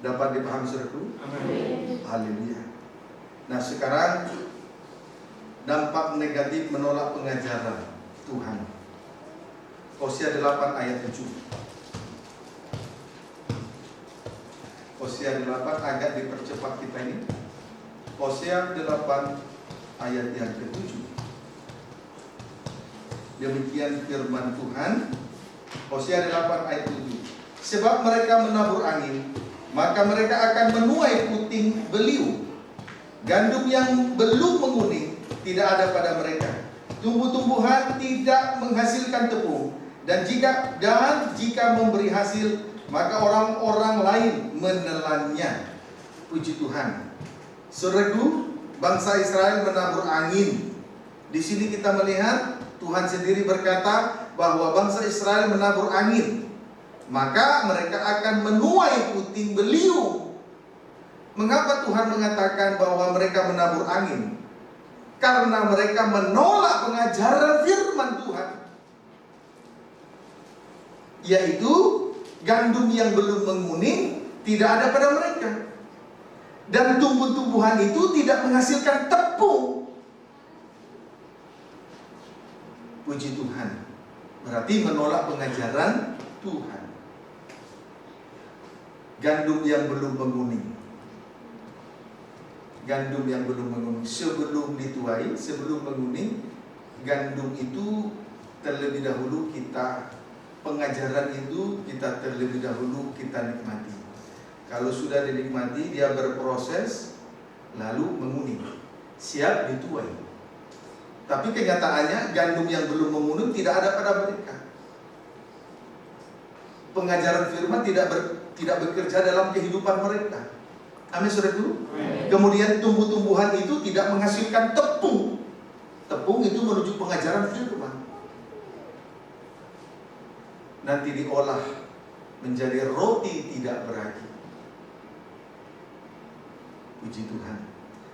Dapat dipahami saudaraku? Amin. Haleluya. Nah sekarang dampak negatif menolak pengajaran Tuhan. Hosea 8 ayat 7. Hosea 8 agak dipercepat kita ini. Hosea 8 ayat yang ke-7. Demikian firman Tuhan. Hosea 8 ayat 7. Sebab mereka menabur angin, maka mereka akan menuai puting beliung. Gandum yang belum menguning tidak ada pada mereka. Tumbuh-tumbuhan tidak menghasilkan tepung. Dan jika memberi hasil, maka orang-orang lain menelannya. Puji Tuhan. Saudaraku, bangsa Israel menabur angin. Di sini kita melihat Tuhan sendiri berkata bahwa bangsa Israel menabur angin, maka mereka akan menuai puting beliung. Mengapa Tuhan mengatakan bahwa mereka menabur angin? Karena mereka menolak pengajaran firman Tuhan, yaitu gandum yang belum menguning tidak ada pada mereka, dan tumbuh-tumbuhan itu tidak menghasilkan tepung. Puji Tuhan. Berarti menolak pengajaran Tuhan. Gandum yang belum menguning. Gandum yang belum menguning. Sebelum dituai, sebelum menguning, gandum itu terlebih dahulu pengajaran itu kita terlebih dahulu kita nikmati. Kalau sudah dinikmati, dia berproses lalu menguning, siap dituai. Tapi kenyataannya gandum yang belum menguning tidak ada pada mereka. Pengajaran firman tidak bekerja dalam kehidupan mereka. Amin, saudaraku. Kemudian tumbuh-tumbuhan itu tidak menghasilkan tepung. Tepung itu menuju pengajaran firman. nanti diolah menjadi roti tidak beragi. Puji Tuhan.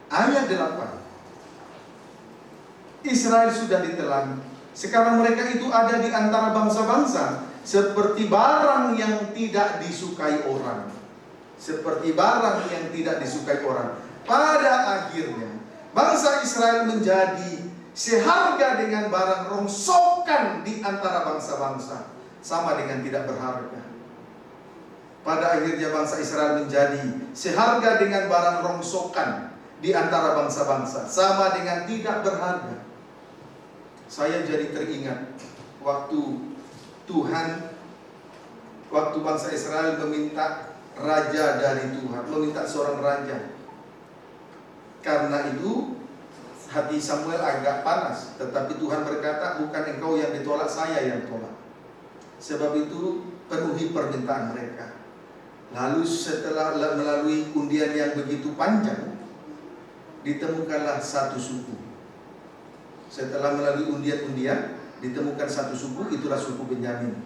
Ayat 8. Israel sudah ditelan. Sekarang mereka itu ada di antara bangsa-bangsa seperti barang yang tidak disukai orang. Seperti barang yang tidak disukai orang. Pada akhirnya bangsa Israel menjadi seharga dengan barang rongsokan di antara bangsa-bangsa, sama dengan tidak berharga. Pada akhirnya bangsa Israel menjadi seharga dengan barang rongsokan di antara bangsa-bangsa, sama dengan tidak berharga. Saya jadi teringat waktu bangsa Israel meminta raja dari Tuhan, meminta seorang raja. Karena itu hati Samuel agak panas, tetapi Tuhan berkata, bukan engkau yang ditolak, saya yang tolak. Sebab itu penuhi permintaan mereka. Lalu setelah melalui undian yang begitu panjang, ditemukanlah satu suku. Setelah melalui undian-undian, ditemukan satu suku, itulah suku Benyamin.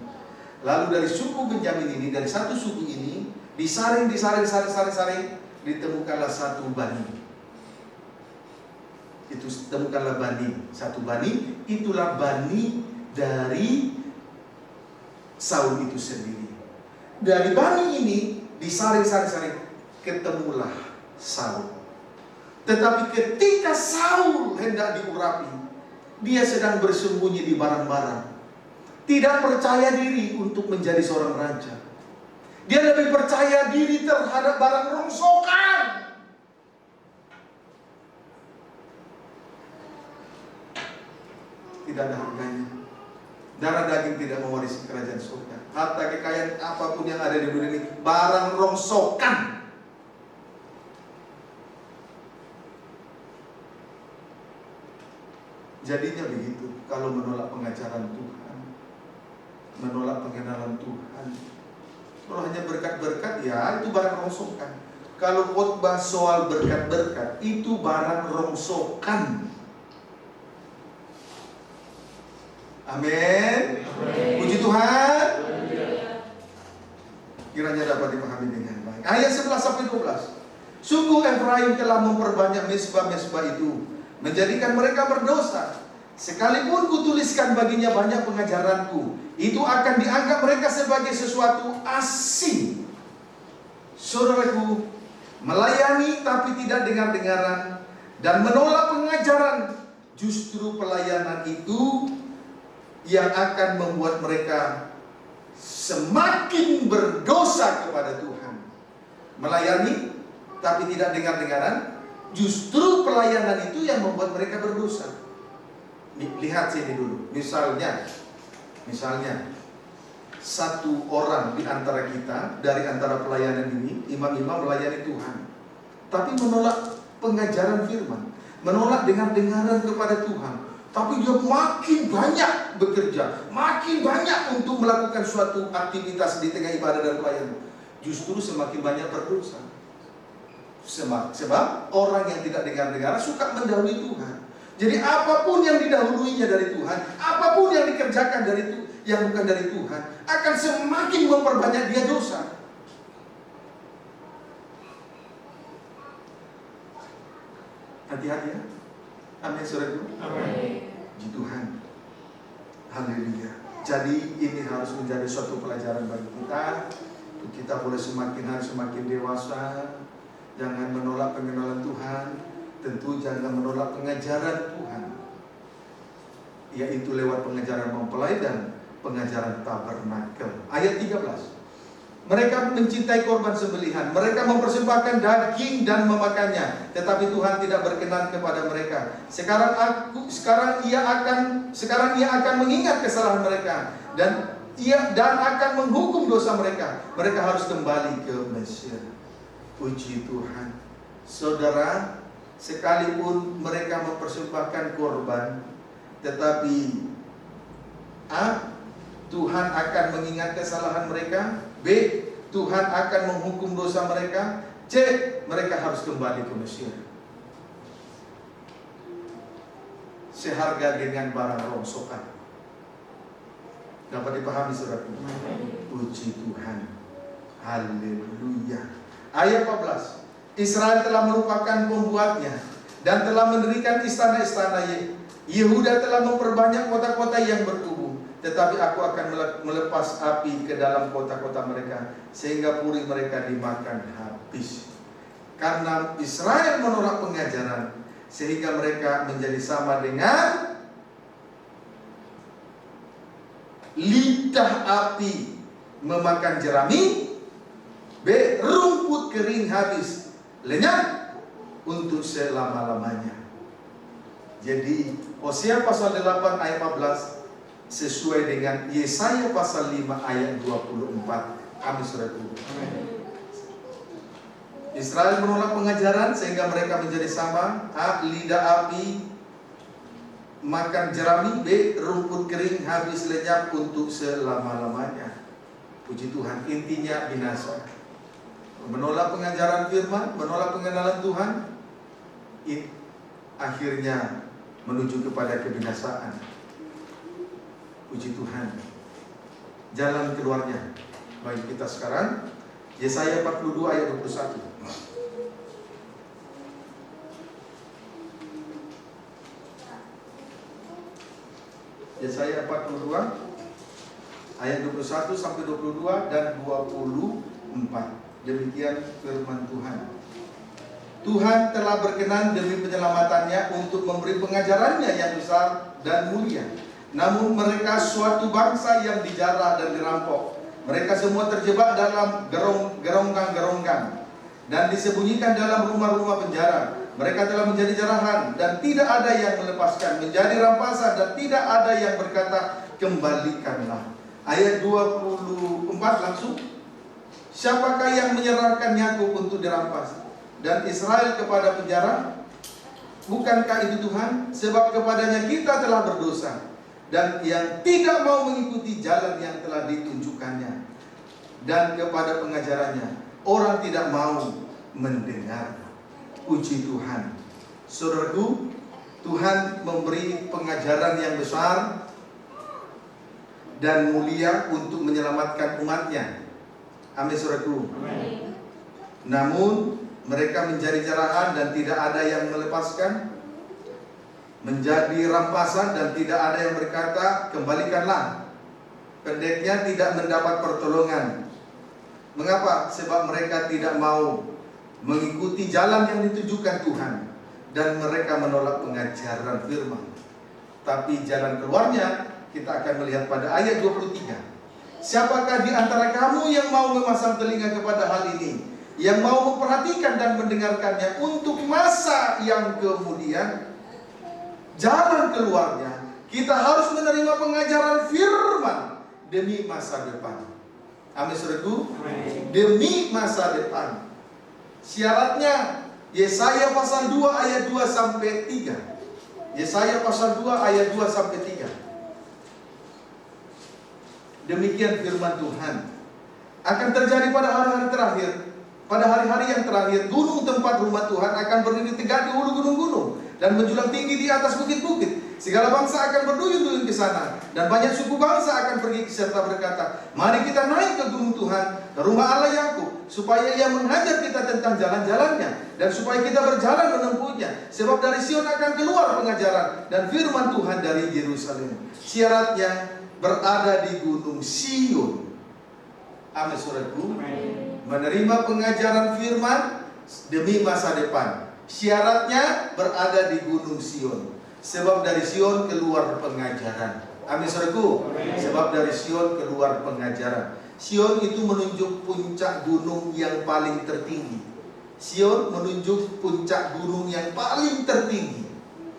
Lalu dari suku Benyamin ini, dari satu suku ini, disaring, ditemukanlah satu bani. Itu temukanlah bani, satu bani, itulah bani dari Saul itu sendiri. Dari bani ini disaring, ketemulah Saul. Tetapi ketika Saul hendak diurapi, dia sedang bersembunyi di barang-barang. Tidak percaya diri untuk menjadi seorang raja. Dia lebih percaya diri terhadap barang rongsokan. Tidak ada harganya. Darah daging tidak mewarisi kerajaan surga. Harta kekayaan apapun yang ada di dunia ini barang rongsokan. Jadinya begitu kalau menolak pengajaran Tuhan, menolak pengenalan Tuhan. Kalau hanya berkat-berkat, ya itu barang rongsokan. Kalau khotbah soal berkat-berkat, itu barang rongsokan. Amin. Puji Tuhan. Kiranya dapat dipahami dengan baik. Ayat 11-12. Suku Efraim telah memperbanyak mezbah-mezbah itu, menjadikan mereka berdosa. Sekalipun kutuliskan baginya banyak pengajaranku, itu akan dianggap mereka sebagai sesuatu asing. Saudaraku, melayani tapi tidak dengar-dengaran dan menolak pengajaran, justru pelayanan itu yang akan membuat mereka semakin berdosa kepada Tuhan. Melayani tapi tidak dengar-dengaran, justru pelayanan itu yang membuat mereka berdosa. Lihat sini dulu. Misalnya satu orang di antara kita, dari antara pelayanan ini, imam-imam melayani Tuhan, tapi menolak pengajaran firman, menolak dengar-dengaran kepada Tuhan. Tapi dia makin banyak bekerja, makin banyak untuk melakukan suatu aktivitas di tengah ibadah dan pelayanan. Justru semakin banyak berdosa. Sebab orang yang tidak dengar-dengar suka mendahului Tuhan. Jadi apapun yang didahuluinya dari Tuhan, apapun yang dikerjakan dari itu yang bukan dari Tuhan, akan semakin memperbanyak dia dosa. Hati-hati ya. Amin, saudaraku. Amin. Puji Tuhan. Haleluya. Jadi ini harus menjadi suatu pelajaran bagi kita. Kita boleh semakin hari semakin dewasa. Jangan menolak pengenalan Tuhan. Tentu jangan menolak pengajaran Tuhan, yaitu lewat pengajaran mempelai dan pengajaran tabernakel. Ayat 13. Mereka mencintai korban sembelihan, mereka mempersembahkan daging dan memakannya, tetapi Tuhan tidak berkenan kepada mereka. Sekarang ia akan mengingat kesalahan mereka dan akan menghukum dosa mereka. Mereka harus kembali ke Mesir. Puji Tuhan. Saudara, sekalipun mereka mempersembahkan korban, tetapi Tuhan akan mengingat kesalahan mereka. B, Tuhan akan menghukum dosa mereka. C, mereka harus kembali ke Mesir. Seharga dengan barang rongsokan. Dapat dipahami saudaraku? Puji Tuhan. Haleluya. Ayat 14. Israel telah merupakan pembuatnya dan telah mendirikan istana-istana. Yehuda telah memperbanyak kota-kota yang berkubu. Tetapi aku akan melepas api ke dalam kota-kota mereka, sehingga puri mereka dimakan habis. Karena Israel menolak pengajaran, sehingga mereka menjadi sama dengan lidah api memakan jerami, rumput kering habis lenyap untuk selama-lamanya. Jadi Hosea pasal 8 ayat 14 sesuai dengan Yesaya pasal 5 ayat 24. Kami saudaraku. Israel menolak pengajaran sehingga mereka menjadi sama. A. Lidah api makan jerami. B. Rumput kering habis lenyap untuk selama-lamanya. Puji Tuhan. Intinya binasa. Menolak pengajaran firman, menolak pengenalan Tuhan, akhirnya menuju kepada kebinasaan. Puji Tuhan. Jalan keluarnya bagi kita sekarang, Yesaya 42 ayat 21. Yesaya 42 ayat 21 sampai 22 dan 24. Demikian firman Tuhan. Tuhan telah berkenan demi penyelamatannya untuk memberi pengajarannya yang besar dan mulia. Namun mereka suatu bangsa yang dijarah dan dirampok. Mereka semua terjebak dalam geronggang-geronggang dan disembunyikan dalam rumah-rumah penjara. Mereka telah menjadi jarahan dan tidak ada yang melepaskan, menjadi rampasan dan tidak ada yang berkata kembalikanlah. Ayat 24 langsung. Siapakah yang menyerahkan Yakub untuk dirampas dan Israel kepada penjara? Bukankah itu Tuhan? Sebab kepadanya kita telah berdosa, dan yang tidak mau mengikuti jalan yang telah ditunjukkannya, dan kepada pengajarannya orang tidak mau mendengar. Puji Tuhan. Saudaraku, Tuhan memberi pengajaran yang besar dan mulia untuk menyelamatkan umatnya. Amin saudaraku. Namun mereka menjadi jarahan dan tidak ada yang melepaskan, menjadi rampasan dan tidak ada yang berkata kembalikanlah. Pendeknya tidak mendapat pertolongan. Mengapa? Sebab mereka tidak mau mengikuti jalan yang ditujukan Tuhan, dan mereka menolak pengajaran firman. Tapi jalan keluarnya kita akan melihat pada ayat 23. Siapakah di antara kamu yang mau memasang telinga kepada hal ini, yang mau memperhatikan dan mendengarkannya untuk masa yang kemudian? Jalan keluarnya, kita harus menerima pengajaran firman demi masa depan. Amin saudaraku. Demi masa depan. Syaratnya Yesaya pasal 2 ayat 2 sampai 3. Yesaya pasal 2 ayat 2 sampai 3. Demikian firman Tuhan. Akan terjadi pada hari-hari terakhir, pada hari-hari yang terakhir, gunung tempat rumah Tuhan akan berdiri tegak di hulu gunung-gunung dan menjulang tinggi di atas bukit-bukit. Segala bangsa akan berduyun-duyun ke sana, dan banyak suku bangsa akan pergi serta berkata, mari kita naik ke gunung Tuhan, ke rumah Allah Yakub, supaya Ia mengajar kita tentang jalan-jalannya, dan supaya kita berjalan menempuhnya. Sebab dari Sion akan keluar pengajaran dan firman Tuhan dari Yerusalem. Syaratnya berada di gunung Sion. Amin saudaraku. Menerima pengajaran firman demi masa depan. Syaratnya berada di gunung Sion. Sebab dari Sion keluar pengajaran. Amin saudaraku. Sebab dari Sion keluar pengajaran. Sion itu menunjuk puncak gunung yang paling tertinggi. Sion menunjuk puncak gunung yang paling tertinggi.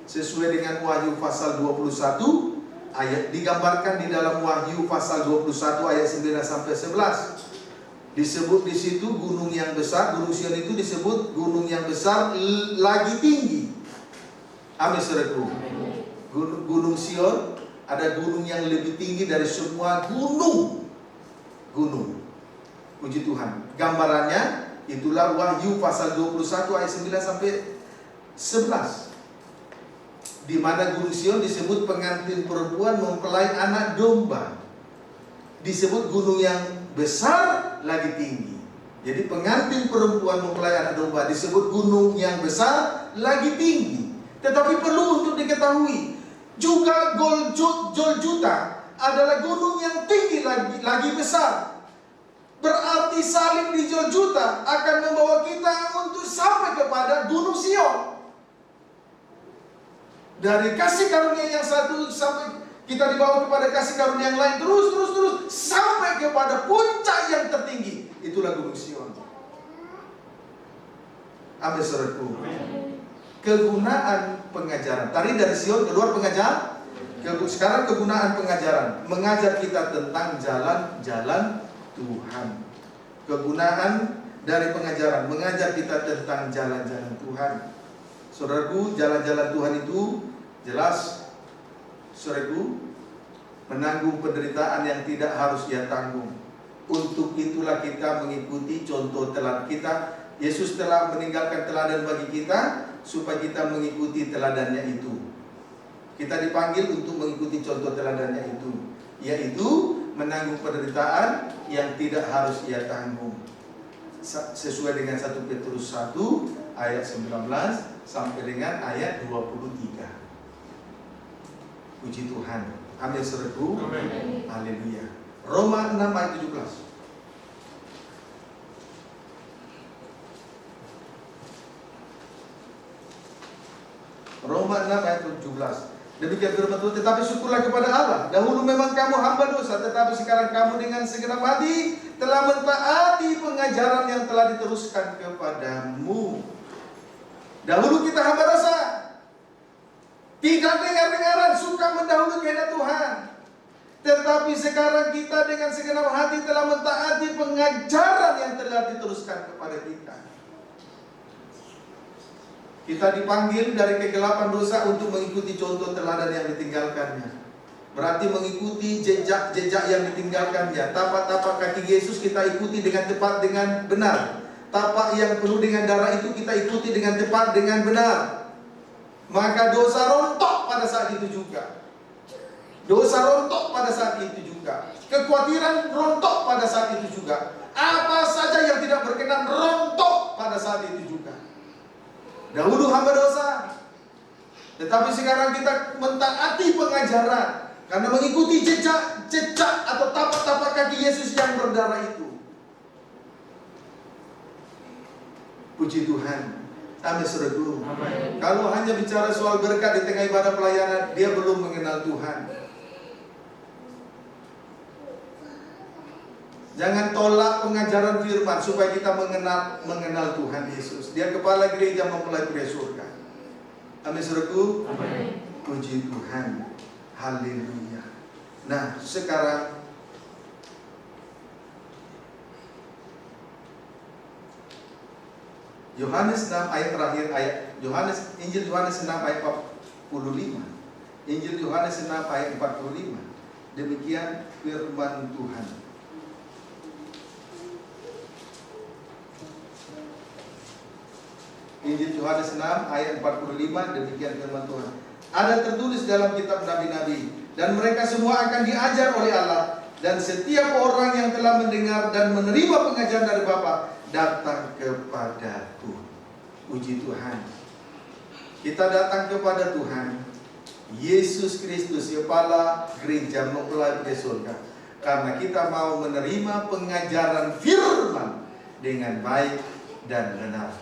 Sesuai dengan Wahyu pasal 21 ayat, digambarkan di dalam Wahyu pasal 21 ayat 9 sampai 11. Disebut di situ gunung yang besar, gunung Sion itu disebut gunung yang besar lagi tinggi. Amin saudaraku. Gunung Sion, ada gunung yang lebih tinggi dari semua gunung. Puji Tuhan. Gambarannya itulah Wahyu pasal 21 ayat 9 sampai 11. Di mana gunung Sion disebut pengantin perempuan mempelai anak domba. disebut gunung yang besar lagi tinggi. Jadi pengantin perempuan mempelai anak domba disebut gunung yang besar lagi tinggi. Tetapi perlu untuk diketahui juga Golgota adalah gunung yang tinggi lagi besar. Berarti salib di Golgota akan membawa kita untuk sampai kepada Gunung Sion. Dari kasih karunia yang satu sampai kita dibawa kepada kasih karunia yang lain, terus sampai kepada puncak yang tertinggi. Itulah Gunung Sion. Amin, saudaraku. Kegunaan pengajaran. Tadi dari Sion keluar pengajar. Sekarang kegunaan pengajaran. Mengajar kita tentang jalan-jalan Tuhan. Kegunaan dari pengajaran. Mengajar kita tentang jalan-jalan Tuhan. Saudaraku, jalan-jalan Tuhan itu jelas, saudaraku, menanggung penderitaan yang tidak harus ia tanggung. Untuk itulah kita mengikuti contoh teladan kita. Yesus telah meninggalkan teladan bagi kita supaya kita mengikuti teladannya itu. Kita dipanggil untuk mengikuti contoh teladannya itu, yaitu menanggung penderitaan yang tidak harus ia tanggung. Sesuai dengan 1 Petrus 1 ayat 19 sampai dengan ayat 23. Puji Tuhan. Amin, saudaraku. Haleluya. Roma 6 ayat 17. Roma 6 ayat 17. Demikian firman Tuhan, tetapi syukurlah kepada Allah. Dahulu memang kamu hamba dosa, tetapi sekarang kamu dengan segenap hati telah mentaati pengajaran yang telah diteruskan kepadamu. Dahulu kita hamba dosa, tidak dengar-dengaran, suka mendahului kehendak Tuhan. Tetapi sekarang kita dengan segenap hati telah mentaati pengajaran yang telah diteruskan kepada kita. Kita dipanggil dari kegelapan dosa untuk mengikuti contoh teladan yang ditinggalkannya. Berarti mengikuti jejak-jejak yang ditinggalkannya. Tapak-tapak kaki Yesus kita ikuti dengan tepat, dengan benar. Tapak yang penuh dengan darah itu kita ikuti dengan tepat, dengan benar. Maka dosa rontok pada saat itu juga. Dosa rontok pada saat itu juga. Kekhawatiran rontok pada saat itu juga. Apa saja yang tidak berkenan rontok pada saat itu juga. Dahulu hamba dosa, tetapi sekarang kita mentaati pengajaran karena mengikuti jejak atau tapak-tapak kaki Yesus yang berdarah itu. Puji Tuhan. Amin, saudaraku. Kalau hanya bicara soal berkat di tengah ibadah pelayanan, dia belum mengenal Tuhan. Jangan tolak pengajaran firman supaya kita mengenal Tuhan Yesus. Dia kepala gereja mempelai pria surga. Amin, saudaraku. Puji Tuhan. Haleluya. Nah, sekarang Yohanes 6 ayat terakhir, Injil Yohanes 6 ayat 45. Injil Yohanes 6 ayat 45. Demikian firman Tuhan. Injil Yohanes 6 ayat 45, demikian firman Tuhan. Ada tertulis dalam kitab nabi-nabi, dan mereka semua akan diajar oleh Allah, dan setiap orang yang telah mendengar dan menerima pengajaran dari Bapa datang kepadaku. Puji Tuhan. Kita datang kepada Tuhan Yesus Kristus, kepala gereja mempelai pria surga, karena kita mau menerima pengajaran firman dengan baik dan benar.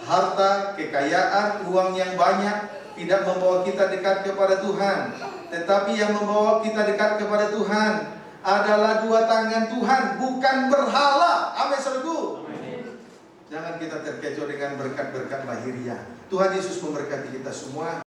Harta, kekayaan, uang yang banyak tidak membawa kita dekat kepada Tuhan. Tetapi yang membawa kita dekat kepada Tuhan adalah dua tangan Tuhan, bukan berhala. Amin, saudaraku. Jangan kita terkecoh dengan berkat-berkat lahiriah. Tuhan Yesus memberkati kita semua.